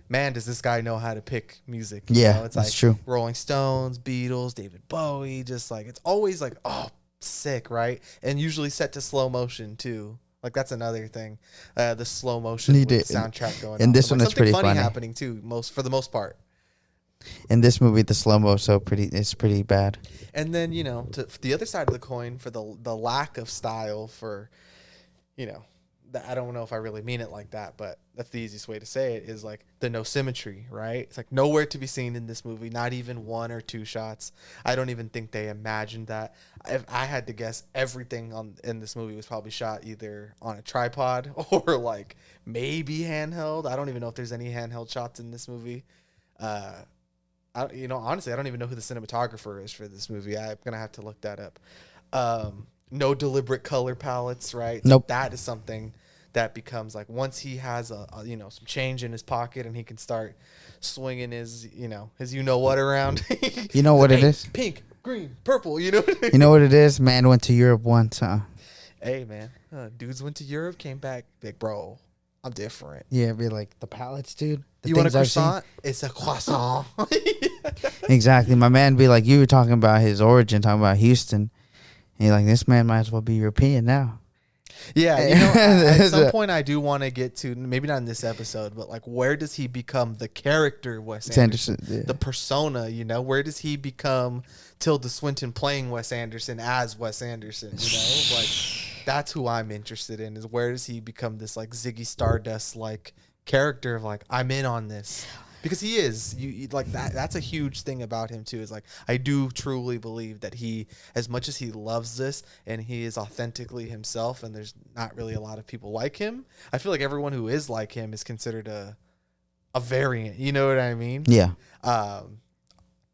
man, does this guy know how to pick music? Yeah, it's that's like true. Rolling Stones, Beatles, David Bowie, just like it's always like, oh, sick, right? And usually set to slow motion too. Like that's another thing, the slow motion with the soundtrack going. And on. this So, one like, is pretty something funny happening too. For the most part. In this movie, the slow mo it's pretty bad. And then for the other side of the coin, for the lack of style, for I don't know if I really mean it like that, but that's the easiest way to say it is like the no symmetry, right? It's like nowhere to be seen in this movie, not even 1 or 2 shots. I don't even think they imagined that. If I had to guess, everything in this movie was probably shot either on a tripod or like maybe handheld. I don't even know if there's any handheld shots in this movie. Honestly, I don't even know who the cinematographer is for this movie. I'm gonna have to look that up. No deliberate color palettes, right? Nope. That is something that becomes like once he has some change in his pocket and he can start swinging his what around. You know what it is? Pink, green, purple. You know. You know what it is? Man went to Europe once, huh? Hey man, dudes went to Europe, came back, big bro. I'm different. Yeah, be like the palettes, dude. The You want a things I've seen- croissant? It's a croissant. Exactly. My man be like, you were talking about his origin, talking about Houston. And you're like, this man might as well be European now. Yeah, at some point I do want to get to, maybe not in this episode, but like where does he become the character Wes Anderson? Yeah. The persona, where does he become Tilda Swinton playing Wes Anderson as Wes Anderson, like that's who I'm interested in, is where does he become this like Ziggy Stardust like character of like, I'm in on this. Because he is, you like that. That's a huge thing about him too. Is like I do truly believe that he, as much as he loves this and he is authentically himself, and there's not really a lot of people like him. I feel like everyone who is like him is considered a variant. You know what I mean? Yeah. A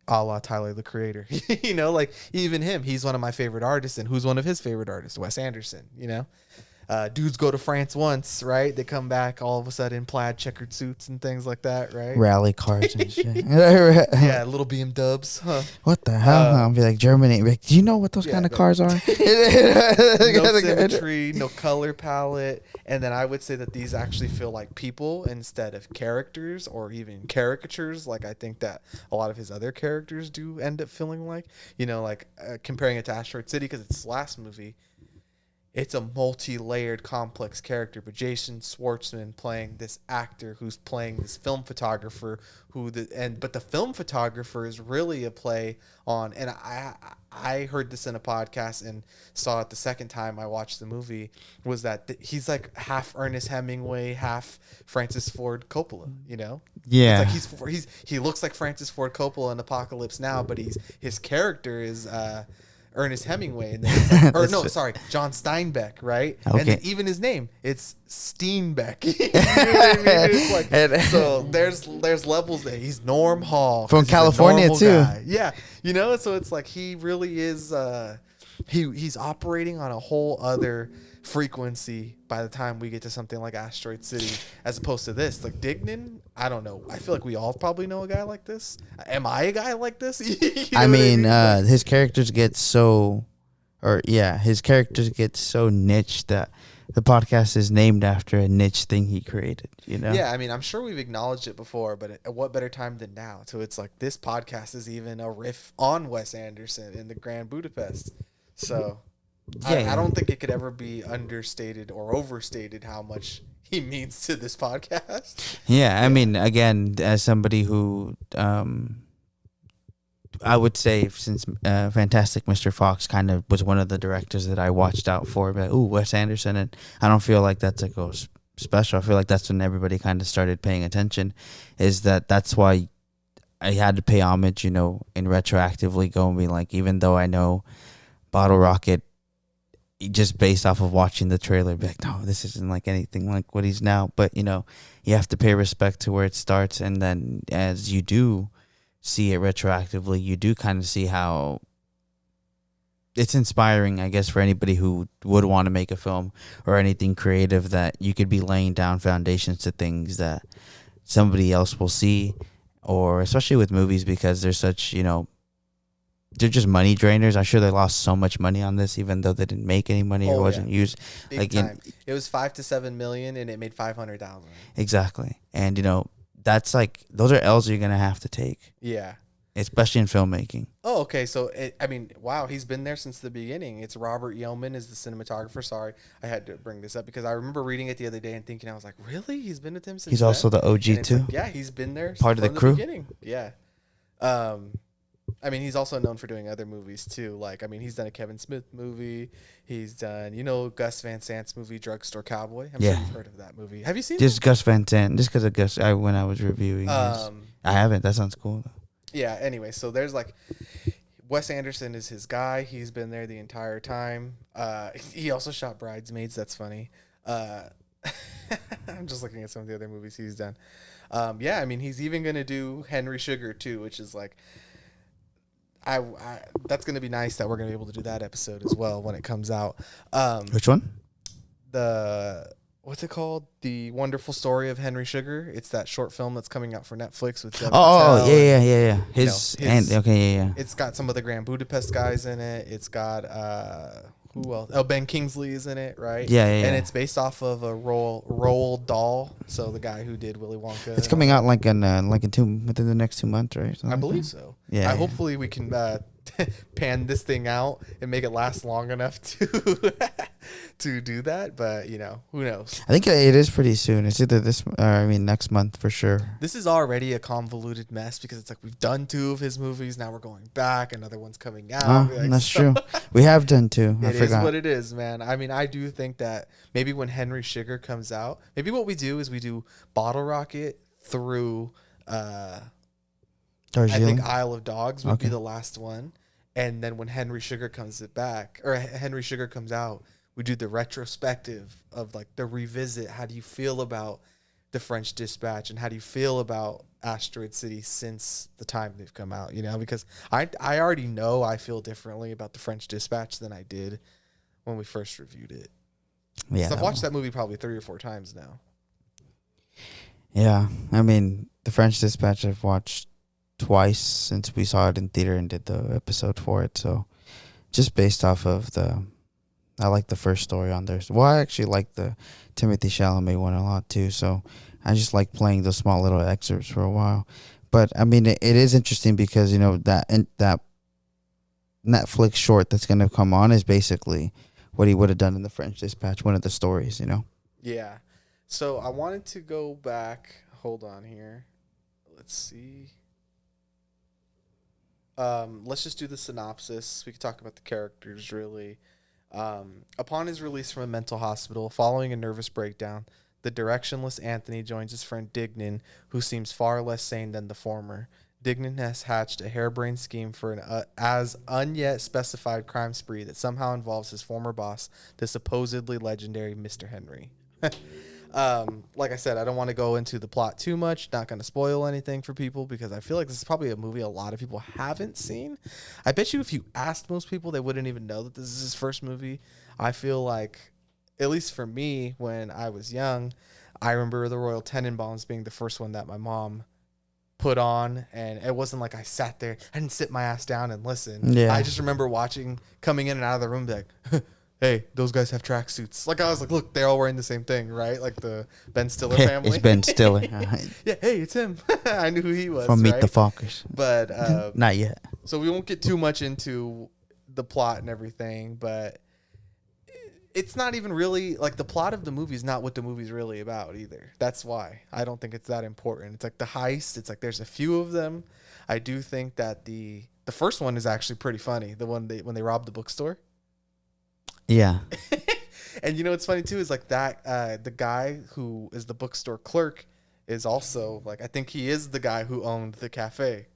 la Tyler the Creator. Like even him, he's one of my favorite artists, and who's one of his favorite artists? Wes Anderson. Dudes go to France once, right? They come back all of a sudden plaid checkered suits and things like that, right? Rally cars and shit. Yeah, little BMW, huh? What the hell? I'll be like, Germany. Be like, do you know what those kind of cars are? No symmetry, no color palette. And then I would say that these actually feel like people instead of characters or even caricatures, like I think that a lot of his other characters do end up feeling like. Comparing it to Asteroid City, because it's his last movie. It's a multi-layered, complex character, but Jason Schwartzman playing this actor who's playing this film photographer but the film photographer is really a play on, and I heard this in a podcast and saw it the second time I watched the movie, was that he's like half Ernest Hemingway, half Francis Ford Coppola, Yeah. It's like he looks like Francis Ford Coppola in Apocalypse Now, but his character is Ernest Hemingway, and then it's like, or That's no, true. sorry, John Steinbeck, right? Okay. And then even his name, it's Steenbeck. You know what I mean? It's like, And- so there's levels there. He's Norm Hall 'cause From he's a California, normal too. guy. Yeah, you know, so it's like he really is. He's operating on a whole other frequency by the time we get to something like Asteroid City, as opposed to this. Like Dignan, I don't know. I feel like we all probably know a guy like this. Am I a guy like this? You know I what mean, Like, his characters get so, his characters get so niche that the podcast is named after a niche thing he created. You know? yeah, I mean, I'm sure we've acknowledged it before, but at what better time than now? So it's like this podcast is even a riff on Wes Anderson in the Grand Budapest. So Yeah. I don't think it could ever be understated or overstated how much he means to this podcast. Yeah, I mean, again, as somebody who, I would say, since Fantastic Mr. Fox kind of was one of the directors that I watched out for, but Wes Anderson, and I don't feel like that's like special. I feel like that's when everybody kind of started paying attention. That's why I had to pay homage, and retroactively go and be like, even though I know Bottle Rocket, just based off of watching the trailer, be like, no, this isn't like anything like what he's now. But you have to pay respect to where it starts, and then as you do see it retroactively, you do kind of see how it's inspiring, I guess, for anybody who would want to make a film or anything creative, that you could be laying down foundations to things that somebody else will see, or especially with movies, because they're such, they're just money drainers. I'm sure they lost so much money on this, even though they didn't make any money or Oh, wasn't yeah. used. Big Like, time. It was 5 to 7 million, and it made 500,000. Exactly. And, that's like, those are L's you're going to have to take, Yeah. especially in filmmaking. Oh, okay. So, wow, he's been there since the beginning. It's Robert Yeoman is the cinematographer. Sorry, I had to bring this up because I remember reading it the other day and thinking, I was like, really? He's been with him since He's then? also the OG And it's too. like, yeah, he's been there Part of the from crew. beginning. Yeah. He's also known for doing other movies too. Like, he's done a Kevin Smith movie. He's done, Gus Van Sant's movie, Drugstore Cowboy. I'm sure Yeah. you've heard of that movie. Have you seen Just Gus Van Sant. Just because of Gus, when I was reviewing it? his. I haven't. That sounds cool, though. Yeah, anyway, so there's like Wes Anderson is his guy. He's been there the entire time. He also shot Bridesmaids. That's funny. I'm just looking at some of the other movies he's done. He's even going to do Henry Sugar too, which is like, that's going to be nice that we're going to be able to do that episode as well when it comes out. Which one? What's it called? The Wonderful Story of Henry Sugar. It's that short film that's coming out for Netflix with Dev Oh, Patel and- yeah. His, and okay, yeah. It's got some of the Grand Budapest guys in it. It's got who else? Oh, Ben Kingsley is in it, right? Yeah. And it's based off of a Roald Dahl, so the guy who did Willy Wonka. It's coming out within the next 2 months, right? Something I like believe that? so. Yeah. Hopefully we can pan this thing out and make it last long enough to to do that. But who knows? I think it is pretty soon. It's either next month for sure. This is already a convoluted mess because it's like we've done 2 of his movies. Now we're going back. Another one's coming out. Oh, Like, that's so- true. We have done 2. I It is forgot. what it is, man. I do think that maybe when Henry Sugar comes out, maybe what we do is we do Bottle Rocket through I think Darjeeling? Isle of Dogs would be Okay. the last one. And then when Henry Sugar comes out, we do the retrospective of like the revisit. How do you feel about the French Dispatch and how do you feel about Asteroid City since the time they've come out? Because I already know I feel differently about the French Dispatch than I did when we first reviewed it. Yeah. So I've watched that movie probably 3 or 4 times now. Yeah. The French Dispatch I've watched twice since we saw it in theater and did the episode for it. So just based off of I like the first story on there. Well, I actually like the Timothy Chalamet one a lot too. So I just like playing those small little excerpts for a while. But it is interesting because that Netflix short that's gonna come on is basically what he would have done in the French Dispatch, one of the stories. Yeah. So I wanted to go back. Hold on here. Let's see. Let's just do the synopsis. We can talk about the characters, really. Upon his release from a mental hospital, following a nervous breakdown, the directionless Anthony joins his friend Dignan, who seems far less sane than the former. Dignan has hatched a harebrained scheme for an as unyet specified crime spree that somehow involves his former boss, the supposedly legendary Mr. Henry. Like I said, I don't want to go into the plot too much. Not going to spoil anything for people because I feel like this is probably a movie a lot of people haven't seen. I bet you if you asked most people, they wouldn't even know that this is his first movie. I feel like, at least for me, when I was young, I remember The Royal Tenenbaums being the first one that my mom put on, and it wasn't like I sat there. I didn't sit my ass down and listen. Yeah. I just remember watching, coming in and out of the room, be like, hey, those guys have tracksuits. Like, I was like, look, they're all wearing the same thing, right? Like the Ben Stiller family. It's Ben Stiller. Yeah, hey, it's him. I knew who he was. From Meet right? the Fockers. But Not yet. so we won't get too much into the plot and everything, but it's not even really like the plot of the movie is not what the movie's really about either. That's why I don't think it's that important. It's like the heist. It's like there's a few of them. I do think that the first one is actually pretty funny. The one when they robbed the bookstore. Yeah. And you know what's funny too is like that the guy who is the bookstore clerk is also like I think he is the guy who owned the cafe.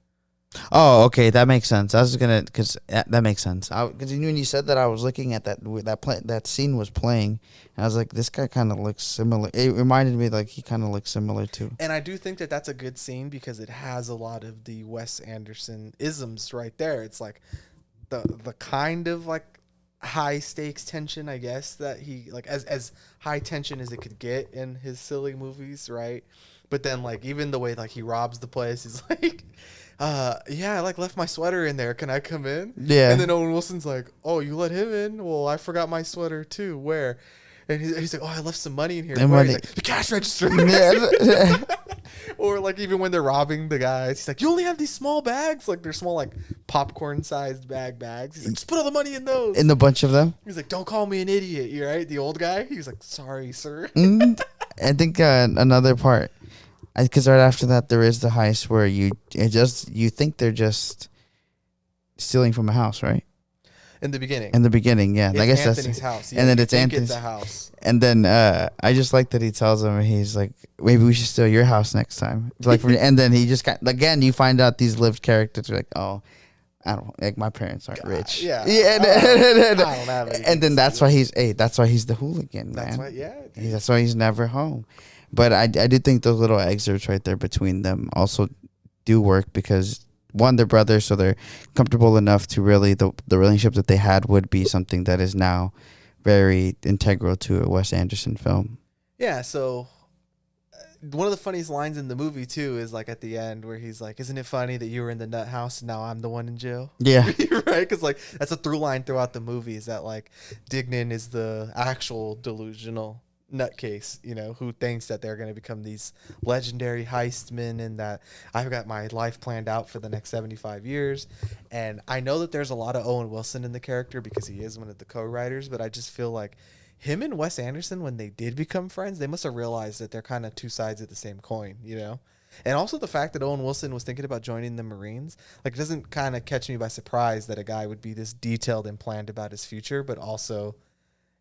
Oh, okay, that makes sense. I was gonna, cause that makes sense. Because when you said that, I was looking at that scene was playing, and I was like, this guy kind of looks similar. It reminded me like he kind of looks similar too. And I do think that that's a good scene because it has a lot of the Wes Anderson isms right there. It's like the kind of like high stakes tension, I guess, that he like as high tension as it could get in his silly movies, right? But then like even the way like he robs the place, he's like, yeah, I like left my sweater in there. Can I come in? Yeah. And then Owen Wilson's like, oh, you let him in? Well, I forgot my sweater too. Where? And he's like, oh, I left some money in here. And Where? money. He's like, the cash register. Yeah. Or like even when they're robbing the guys, he's like, you only have these small bags? Like they're small like popcorn sized bags. He's like, just put all the money in those. In the bunch of them. He's like, don't call me an idiot, you right? The old guy. He's like, sorry, sir. I think another part, because right after that there is the heist where you think they're just stealing from a house, right? In the beginning. In the beginning, yeah. It's I guess Anthony's that's house. and then you it's think Anthony's It's a house. And then I just like that he tells him, he's like, maybe we should steal your house next time. It's like, and then he just again, you find out these lived characters are like, oh, I don't like my parents aren't rich. Yeah. Yeah. I don't have anything And then to that's steal. why that's why he's the hooligan, man. That's why, yeah. That's why he's never home. But I do think those little excerpts right there between them also do work because one, they're brothers, so they're comfortable enough to really the relationship that they had would be something that is now very integral to a Wes Anderson film. Yeah, so one of the funniest lines in the movie too is like at the end where he's like, isn't it funny that you were in the nut house and now I'm the one in jail? Yeah. Right? Because like that's a through line throughout the movie is that like Dignan is the actual delusional nutcase, you know, who thinks that they're going to become these legendary heistmen and that I've got my life planned out for the next 75 years. And I know that there's a lot of Owen Wilson in the character because he is one of the co-writers, but I just feel like him and Wes Anderson, when they did become friends, they must have realized that they're kind of two sides of the same coin, you know? And also the fact that Owen Wilson was thinking about joining the Marines, like it doesn't kind of catch me by surprise that a guy would be this detailed and planned about his future, but also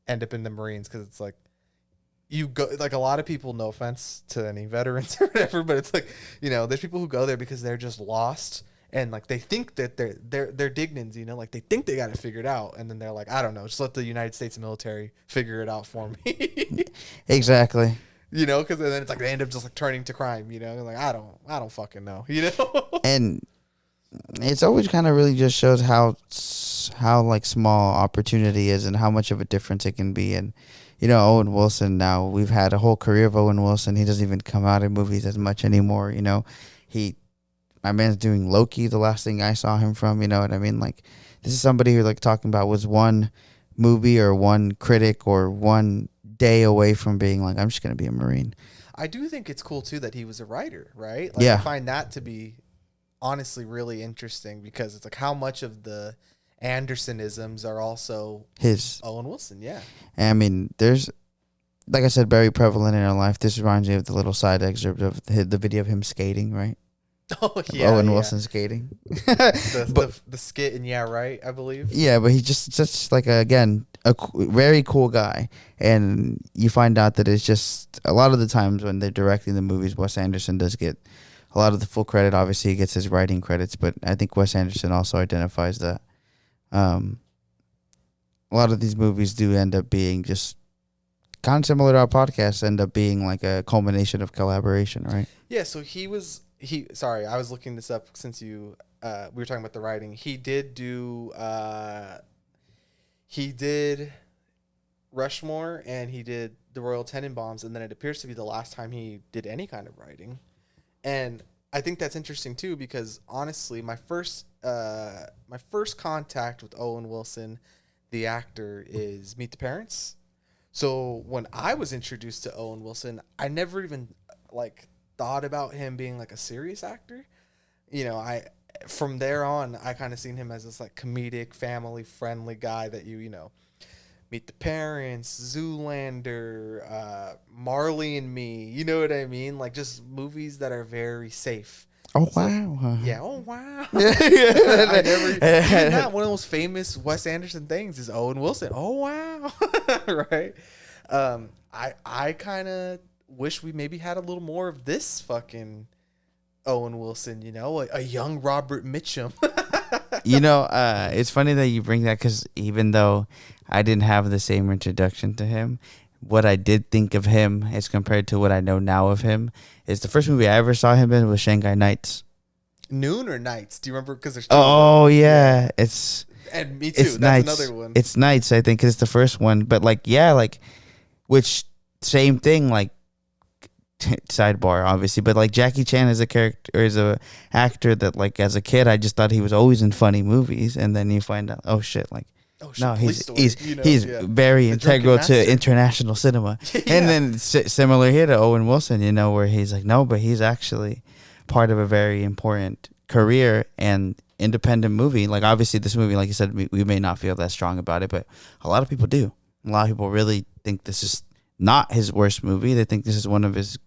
end up in the Marines because it's like, you go like a lot of people, no offense to any veterans or whatever, but it's like, you know, there's people who go there because they're just lost and like they think that they're Dignans, you know, like they think they got it figured out, and then they're like, I don't know, just let the United States military figure it out for me. Exactly. You know, because then it's like they end up just like turning to crime, you know, they're like I don't fucking know, you know. And it's always kind of really just shows how like small opportunity is and how much of a difference it can be. And you know, Owen Wilson, now we've had a whole career of Owen Wilson. He doesn't even come out in movies as much anymore. You know, my man's doing Loki, the last thing I saw him from, you know what I mean? Like, this is somebody who, like, talking about was one movie or one critic or one day away from being like, I'm just going to be a Marine. I do think it's cool too that he was a writer, right? Like, yeah. I find that to be honestly really interesting because it's like how much of the Andersonisms are also his Owen Wilson. Yeah. I mean, there's, like I said, very prevalent in our life. This reminds me of the little side excerpt of the video of him skating, right? Oh yeah, Owen Wilson skating. the skit and Yeah Right, I believe. Yeah, but he's just like a very cool guy, and you find out that it's just a lot of the times when they're directing the movies, Wes Anderson does get a lot of the full credit. Obviously, he gets his writing credits, but I think Wes Anderson also identifies that a lot of these movies do end up being just kind of similar to our podcast, end up being like a culmination of collaboration, right? Yeah, so sorry, I was looking this up since we were talking about the writing. He did Rushmore and he did the Royal Tenenbaums, and then it appears to be the last time he did any kind of writing. And I think that's interesting too, because honestly, my first contact with Owen Wilson, the actor, is Meet the Parents. So when I was introduced to Owen Wilson, I never even like thought about him being like a serious actor. From there on, I kind of seen him as this like comedic, family friendly guy that you Meet the Parents, Zoolander, Marley and Me. You know what I mean? Like just movies that are very safe. Oh, wow. Yeah. Oh, wow. Even one of the most famous Wes Anderson things is Owen Wilson. Oh, wow. Right. I kind of wish we maybe had a little more of this fucking Owen Wilson, a young Robert Mitchum. It's funny that you bring that, because even though I didn't have the same introduction to him, what I did think of him as compared to what I know now of him is the first movie I ever saw him in was Shanghai Nights. Noon or Nights? Do you remember? Because there's yeah. And me too. It's That's Nights. Another one. It's Nights, I think, 'cause it's the first one. But which same thing, sidebar, obviously. But like Jackie Chan is a character, or is a actor that like as a kid I just thought he was always in funny movies, and then you find out, oh shit, he's very integral to international cinema. Yeah. And then similar here to Owen Wilson, where he's like, no, but he's actually part of a very important career and independent movie. Like obviously this movie, like you said, we may not feel that strong about it, but a lot of people do. A lot of people really think this is not his worst movie. They think this is one of his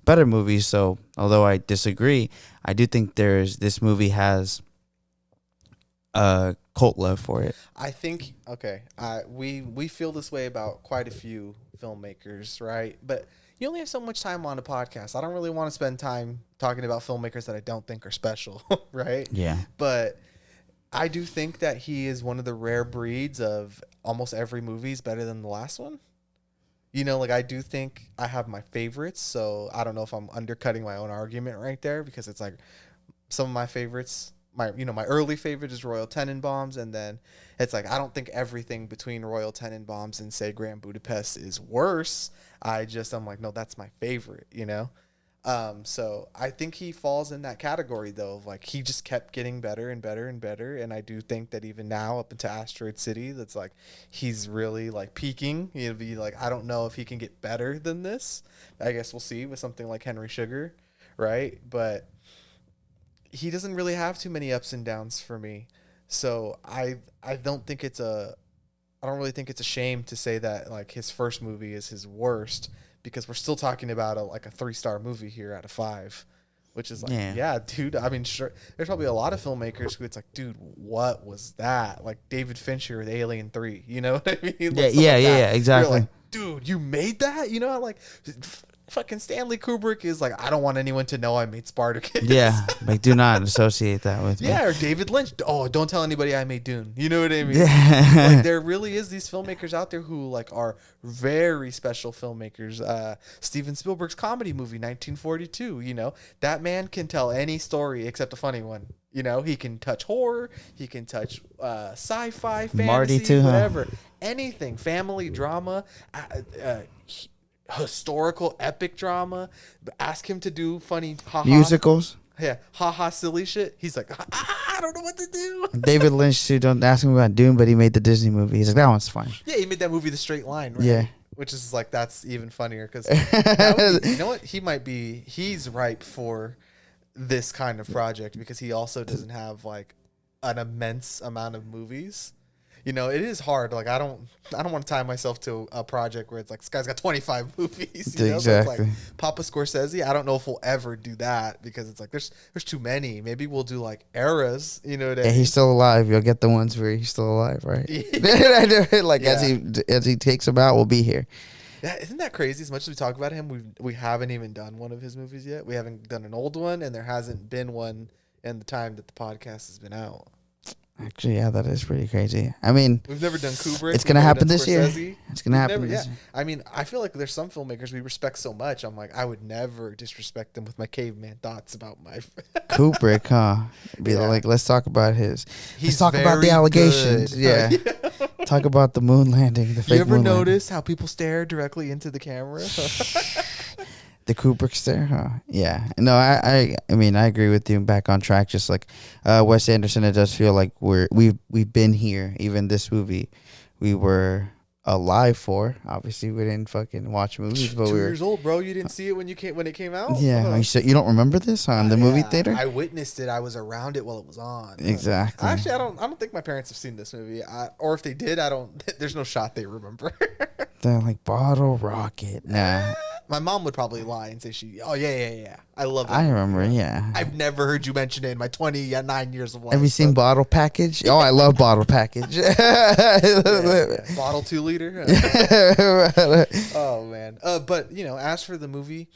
better movies. So although I disagree, I do think this movie has cult love for it. I think we feel this way about quite a few filmmakers, right? But you only have so much time on a podcast. I don't really want to spend time talking about filmmakers that I don't think are special, right? Yeah. But I do think that he is one of the rare breeds of almost every movie is better than the last one. I do think I have my favorites, so I don't know if I'm undercutting my own argument right there, because it's like some of my favorites. My early favorite is Royal Tenenbaums, and then it's like I don't think everything between Royal Tenenbaums and say Grand Budapest is worse. I'm like, no, that's my favorite, So I think he falls in that category though, of like he just kept getting better and better and better, and I do think that even now up into Asteroid City, that's like he's really like peaking. He'll be like, I don't know if he can get better than this. I guess we'll see with something like Henry Sugar, right? But he doesn't really have too many ups and downs for me. So I don't really think it's a shame to say that like his first movie is his worst, because we're still talking about a 3-star movie here out of 5, which is like, yeah, dude. I mean, sure, there's probably a lot of filmmakers who it's like, dude, what was that? Like David Fincher with Alien 3, you know what I mean? Like yeah, exactly. You're like, dude, you made that? Like fucking Stanley Kubrick is like, I don't want anyone to know I made Spartacus. Yeah, like do not associate that with me. Yeah, or David Lynch. Oh, don't tell anybody I made Dune. You know what I mean? Yeah. Like there really is these filmmakers out there who like are very special filmmakers. Steven Spielberg's comedy movie 1942. That man can tell any story except a funny one. He can touch horror, he can touch sci-fi, fantasy, Marty too, whatever, anything, family drama. Historical epic drama. Ask him to do funny musicals. Yeah, silly shit. He's like, I don't know what to do. David Lynch too. Don't ask him about Dune, but he made the Disney movie. He's like, that one's fine. Yeah, he made that movie The Straight Line, right? Yeah, which is like, that's even funnier because you know what? He's ripe for this kind of project because he also doesn't have like an immense amount of movies. It is hard. Like I don't want to tie myself to a project where it's like this guy's got 25 movies. Exactly. So it's like Papa Scorsese. I don't know if we'll ever do that because it's like there's too many. Maybe we'll do like eras. You know what I mean? He's still alive. You'll get the ones where he's still alive, right? Like as he takes them out, we'll be here. Isn't that crazy? As much as we talk about him, we haven't even done one of his movies yet. We haven't done an old one, and there hasn't been one in the time that the podcast has been out. Actually, yeah, that is pretty crazy. I mean, We've never done Kubrick. it's gonna we've never happen done this year. Scorsese. It's gonna We've happen never- this yeah. year. I mean, I feel like there's some filmmakers we respect so much. I'm like, I would never disrespect them with my caveman thoughts about my. Kubrick, huh? Be Yeah. like, let's talk about his. He's let's talk about the very allegations. good. Yeah. Talk about the moon landing. The fake You ever moon landing. notice how people stare directly into the camera? The Kubrick stare, huh? Yeah. No, I mean, I agree with you. Back on track, just like Wes Anderson. It does feel like we've been here. Even this movie, we were alive for. Obviously, we didn't fucking watch movies, but 2 we were. years old, bro. You didn't see it when it came out. Yeah, you said you don't remember this on the movie Yeah, theater. I witnessed it. I was around it while it was on. Exactly. Actually, I don't think my parents have seen this movie. Or if they did, I don't. There's no shot they remember. They're like Bottle Rocket. Nah, My mom would probably lie and say Oh yeah. I love it. I remember. Yeah. I've never heard you mention it in my 29 years of life. Have you seen but- Bottle Package? Oh, I love Bottle Package. Bottle 2 liter? Oh man. But as for the movie,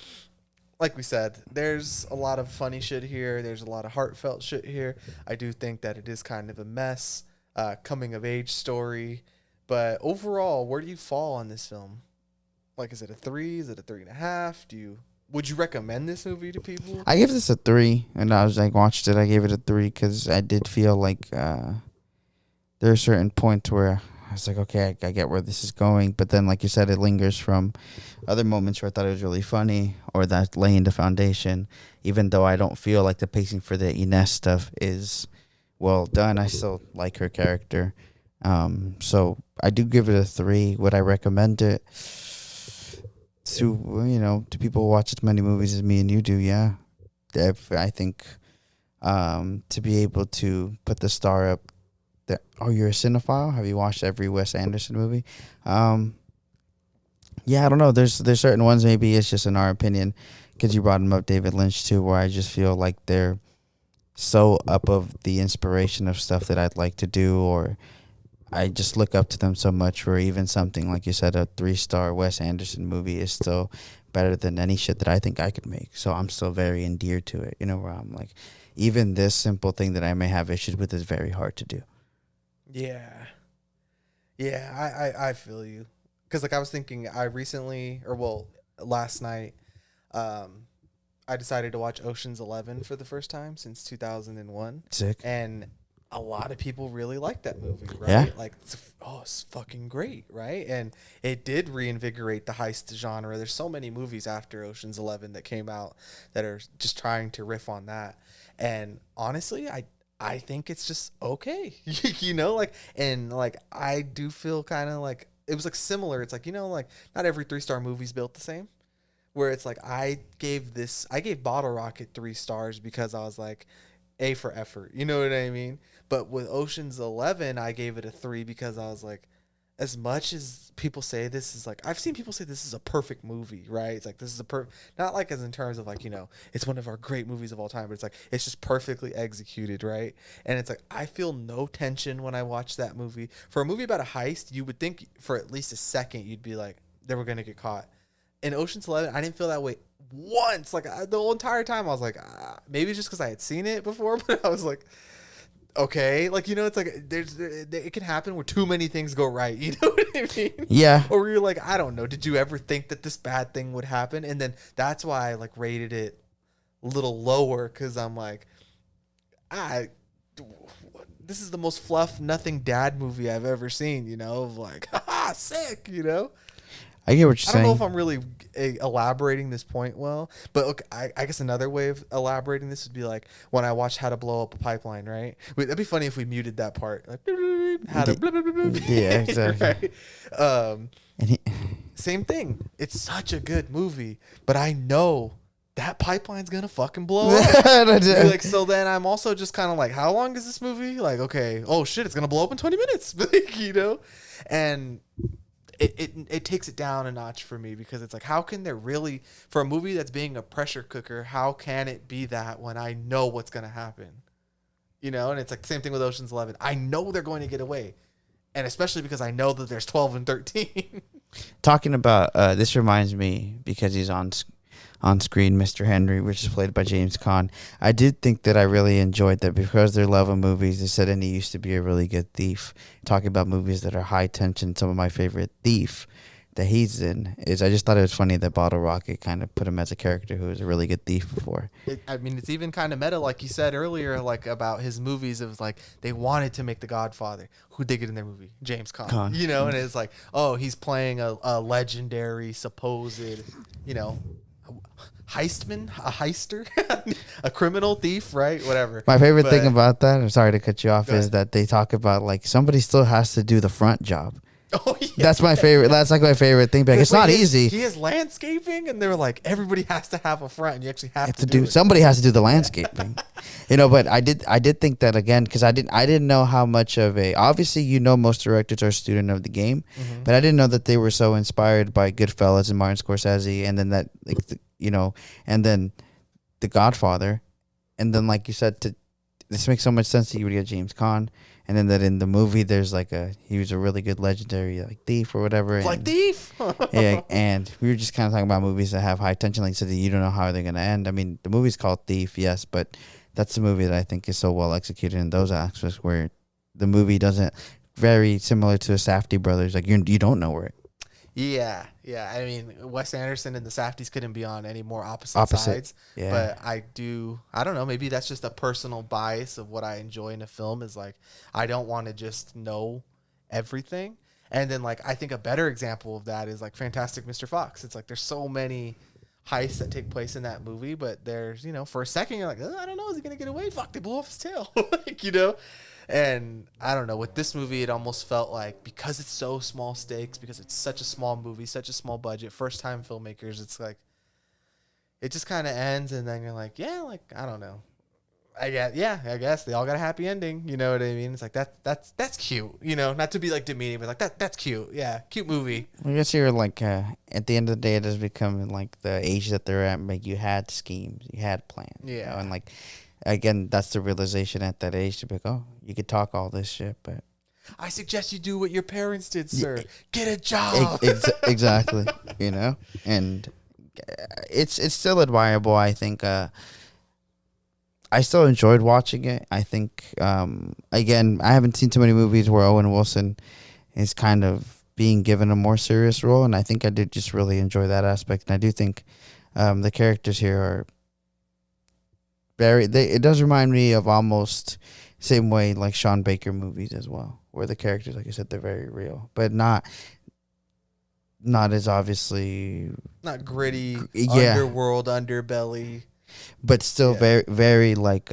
like we said, there's a lot of funny shit here. There's a lot of heartfelt shit here. I do think that it is kind of a mess, coming of age story. But overall, where do you fall on this film? Like, is it a 3? Is it a 3.5? Would you recommend this movie to people? I give this a 3, and I was like, watched it. I gave it a 3 because I did feel like there are certain points where I was like, okay, I get where this is going. But then, like you said, it lingers from other moments where I thought it was really funny or that laying the foundation. Even though I don't feel like the pacing for the Inez stuff is well done, I still like her character. So I do give it a 3. Would I recommend it to people who watch as many movies as me and you do? Yeah. I think to be able to put the star up that, oh, you're a cinephile? Have you watched every Wes Anderson movie? Yeah, I don't know. There's certain ones, maybe it's just in our opinion, because you brought him up, David Lynch too, where I just feel like they're so up of the inspiration of stuff that I'd like to do, or I just look up to them so much, where even something like you said, a 3-star Wes Anderson movie is still better than any shit that I think I could make. So I'm still very endeared to it, where I'm like, even this simple thing that I may have issues with is very hard to do. Yeah. Yeah, I feel you. Because, I was thinking, last night, I decided to watch Ocean's 11 for the first time since 2001. Sick. And a lot of people really like that movie, right? Yeah. Like, it's fucking great, right? And it did reinvigorate the heist genre. There's so many movies after Ocean's 11 that came out that are just trying to riff on that. And honestly, I think it's just okay, I do feel kind of like it was similar. It's not every 3-star movie's built the same. Where it's I gave Bottle Rocket 3 stars because I was like, A for effort, you know what I mean? But with Ocean's 11, I gave it a 3 because I was like, as much as people say this is I've seen people say this is a perfect movie, right? It's this is not as in terms of it's one of our great movies of all time, but it's just perfectly executed, right? And it's I feel no tension when I watch that movie. For a movie about a heist, you would think for at least a second you'd be like, they were gonna get caught. In Ocean's 11, I didn't feel that way once. The whole entire time I was like, maybe it's just because I had seen it before, but I was like, okay, it can happen where too many things go right. You know what I mean? Yeah. Or where you're like, I don't know. Did you ever think that this bad thing would happen? And then that's why I rated it a little lower, because I'm like, this is the most fluff nothing dad movie I've ever seen. Of sick. I get what you're I saying. don't know if I'm really elaborating this point well, but look, I guess another way of elaborating this would be when I watched How to Blow Up a Pipeline, right? That'd be funny if we muted that part. Yeah, exactly. Right? Same thing. It's such a good movie, but I know that pipeline's gonna fucking blow up. So then I'm also just kind of how long is this movie? Okay, oh shit, it's gonna blow up in 20 minutes, and it takes it down a notch for me, because it's how can there really, for a movie that's being a pressure cooker, how can it be that when I know what's going to happen? And it's the same thing with Ocean's 11. I know they're going to get away. And especially because I know that there's 12 and 13. Talking about this reminds me because he's on screen, Mr. Henry, which is played by James Caan. I did think that I really enjoyed that because their love of movies. They said, and he used to be a really good thief. Talking about movies that are high tension, some of my favorite thief that he's in is, I just thought it was funny that Bottle Rocket kind of put him as a character who was a really good thief before. I mean, it's even kind of meta, like you said earlier, like about his movies. It was like they wanted to make The Godfather. Who'd they get in their movie? James Caan. You know, and it's like, oh, he's playing a legendary, supposed, you know, heistman, a heister, a criminal thief, right? Whatever. My favorite thing about that, I'm sorry to cut you off, is ahead. that they talk about like somebody still has to do the front job. Oh, yeah. That's my favorite. That's like my favorite thing. Because it's not easy. He has landscaping, and they were like, everybody has to have a front, and you actually have to do it. Somebody has to do the landscaping, you know. But I did think that again because I didn't know how much of a, obviously, you know, most directors are a student of the game, but I didn't know that they were so inspired by Goodfellas and Martin Scorsese, and then that, like, you know, and then The Godfather, and then like you said, this makes so much sense that you would get James Caan. And then that in the movie, there's like he was a really good legendary like thief or whatever. Like thief. Yeah, and we were just kind of talking about movies that have high tension, like you said, that you don't know how they're gonna end. I mean, the movie's called Thief, yes, but that's a movie that I think is so well executed in those aspects where the movie doesn't, very similar to the Safdie brothers, like you don't know where it. Yeah. I mean, Wes Anderson and the Safdies couldn't be on any more opposite sides. Yeah. But I don't know, maybe that's just a personal bias of what I enjoy in a film is like, I don't want to just know everything. And then like, I think a better example of that is like Fantastic Mr. Fox. It's like, there's so many heists that take place in that movie, but there's, you know, for a second you're like, oh, I don't know, is he going to get away? Fuck, they blew off his tail. Like, you know? And I don't know, with this movie, it almost felt like, because it's so small stakes, because it's such a small movie, such a small budget, first time filmmakers, it's like, it just kind of ends. And then you're like, yeah, like, I don't know. I guess they all got a happy ending. You know what I mean? It's like, that's cute, you know, not to be like demeaning, but like that's cute. Yeah. Cute movie. I guess you're like, at the end of the day, it is becoming like the age that they're at. Like you had schemes, you had plans. Yeah. You know? And like, again, that's the realization at that age to be like, oh, you could talk all this shit, but I suggest you do what your parents did, sir. Get a job. Exactly. You know, and it's still admirable. I think, I still enjoyed watching it. I think, again, I haven't seen too many movies where Owen Wilson is kind of being given a more serious role, and I think I did just really enjoy that aspect. And I do think the characters here are it does remind me of almost same way like Sean Baker movies as well, where the characters, like I said, they're very real, but not as obviously Not gritty, yeah, underworld, underbelly. but still very, very like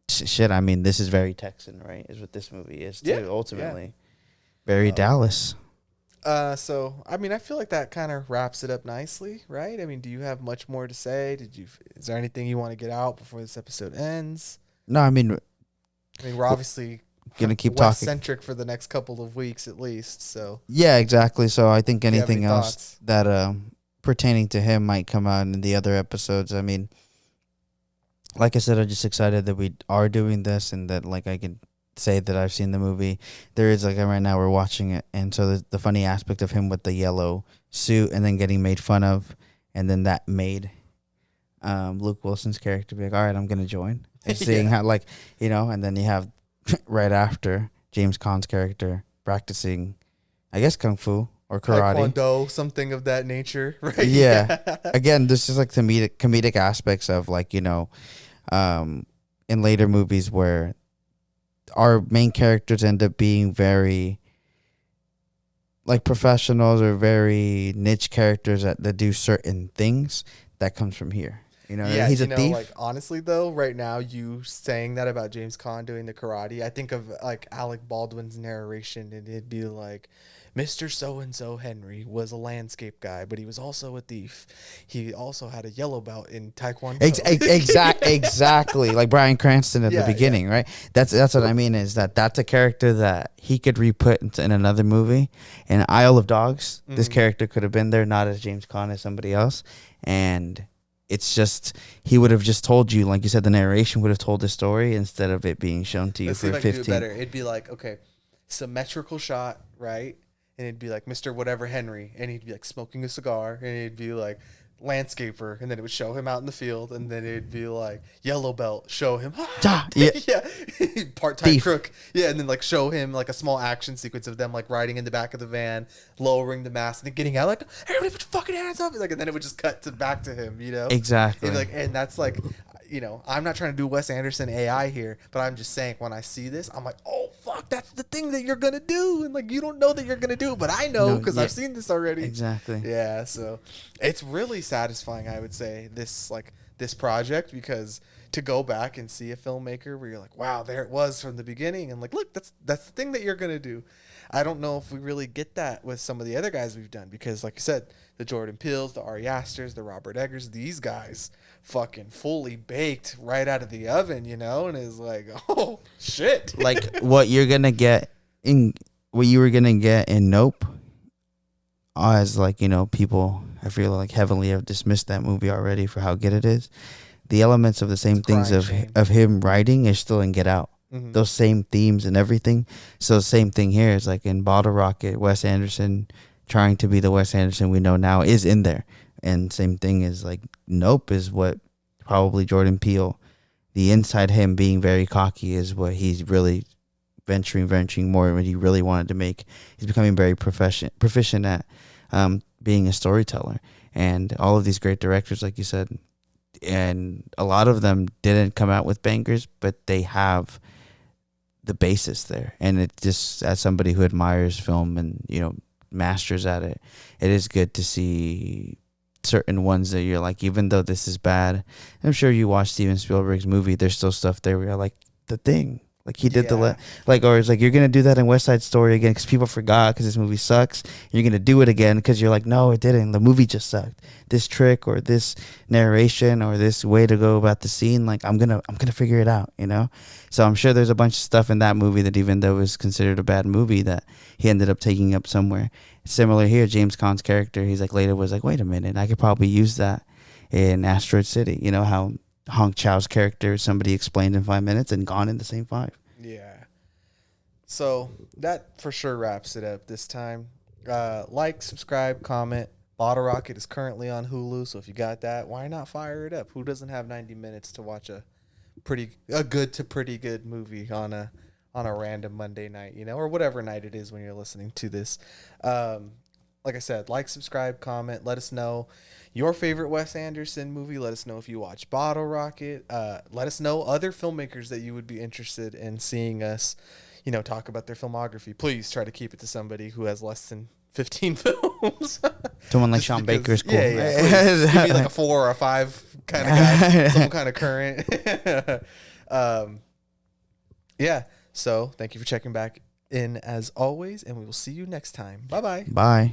shit. I mean, this is very Texan, right? Is what this movie is too. Yeah, Ultimately, very Dallas. So I mean, I feel like that kind of wraps it up nicely, right? I mean, do you have much more to say? Is there anything you want to get out before this episode ends? No, I mean, we're obviously gonna keep talking. West-centric for the next couple of weeks at least. So Yeah, exactly. So I think you have anything any else thoughts? that pertaining to him might come out in the other episodes. I mean, like I said, I'm just excited that we are doing this and that like I can say that I've seen the movie. There is like right now we're watching it, and so the funny aspect of him with the yellow suit and then getting made fun of, and then that made Luke Wilson's character be like, all right, I'm gonna join, and seeing how, like, you know, and then you have right after James Caan's character practicing, I guess, kung fu or karate, Taekwondo, something of that nature, right? Yeah. Again, this is like the comedic aspects of, like, you know, in later movies where our main characters end up being very like professionals or very niche characters that do certain things. That comes from here. You know, Yeah, he's a thief. Like, honestly, though, right now, you saying that about James Caan doing the karate, I think of like Alec Baldwin's narration, and it'd be like, Mr. So-and-so Henry was a landscape guy, but he was also a thief. He also had a yellow belt in Taekwondo. Exactly. Like Bryan Cranston at the beginning, right? That's what I mean, is that's a character that he could re-put in another movie. In Isle of Dogs, this character could have been there, not as James Caan, as somebody else. And it's just, he would have just told you, like you said, the narration would have told the story instead of it being shown to you. Let's for see if I can 15. do it better. It'd be like, okay, symmetrical shot, right? and it'd be like Mr. Whatever Henry, and he'd be like smoking a cigar, and he'd be like landscaper, and then it would show him out in the field, and then it'd be like Yellow Belt, show him Yeah. part-time Thief. crook, and then like show him like a small action sequence of them like riding in the back of the van, lowering the mask, and then getting out like, everybody put your fucking hands up, like, and then it would just cut to back to him, Exactly. and, like, and that's like, I'm not trying to do Wes Anderson AI here, but I'm just saying when I see this, I'm like, oh fuck, that's the thing that you're gonna do, and like you don't know that you're gonna do it, but I know No, because yeah. I've seen this already. Exactly. Yeah, so it's really satisfying, I would say, this project, because to go back and see a filmmaker where you're like, wow, there it was from the beginning, and like, look, that's the thing that you're gonna do. I don't know if we really get that with some of the other guys we've done, because like I said, the Jordan Peels, the Ari Asters, the Robert Eggers, these guys fucking fully baked right out of the oven, and it's like, oh shit. Like what you were gonna get in Nope, as like, people I feel like heavily have dismissed that movie already for how good it is. The elements of the same things crying of shame. of him writing is still in Get Out. Mhm. Those same themes and everything. So same thing here is like in Bottle Rocket, Wes Anderson trying to be the Wes Anderson we know now is in there. And same thing is like Nope is what probably Jordan Peele, the inside him being very cocky is what he's really venturing more what he really wanted to make. He's becoming very proficient at being a storyteller. And all of these great directors, like you said, and a lot of them didn't come out with bangers, but they have the basis there. And it just, as somebody who admires film and masters at it, it is good to see certain ones that you're like, even though this is bad, I'm sure you watch Steven Spielberg's movie, there's still stuff there where you're like, The Thing, like he did Yeah. or it's like, you're gonna do that in West Side Story again because people forgot because this movie sucks. You're gonna do it again because you're like, no, it didn't, the movie just sucked. This trick or this narration or this way to go about the scene, like I'm gonna figure it out, so I'm sure there's a bunch of stuff in that movie that even though it was considered a bad movie that he ended up taking up somewhere. Similar here, James Caan's character, he's like later was like, wait a minute, I could probably use that in Asteroid City. How Hong Chau's character, somebody explained in 5 minutes and gone in the same 5. Yeah. So that for sure wraps it up this time. Like, subscribe, comment. Bottle Rocket is currently on Hulu, so if you got that, why not fire it up? Who doesn't have 90 minutes to watch a good to pretty good movie on a random Monday night, or whatever night it is when you're listening to this. Like I said, like, subscribe, comment. Let us know your favorite Wes Anderson movie. Let us know if you watch Bottle Rocket. Let us know other filmmakers that you would be interested in seeing us, talk about their filmography. Please try to keep it to somebody who has less than 15 films. Someone like Just Sean because- Baker is cool. Yeah, please. Give me like a 4 or a 5 kind of guy. Someone kind of current. Yeah. So thank you for checking back in as always, and we will see you next time. Bye-bye. Bye.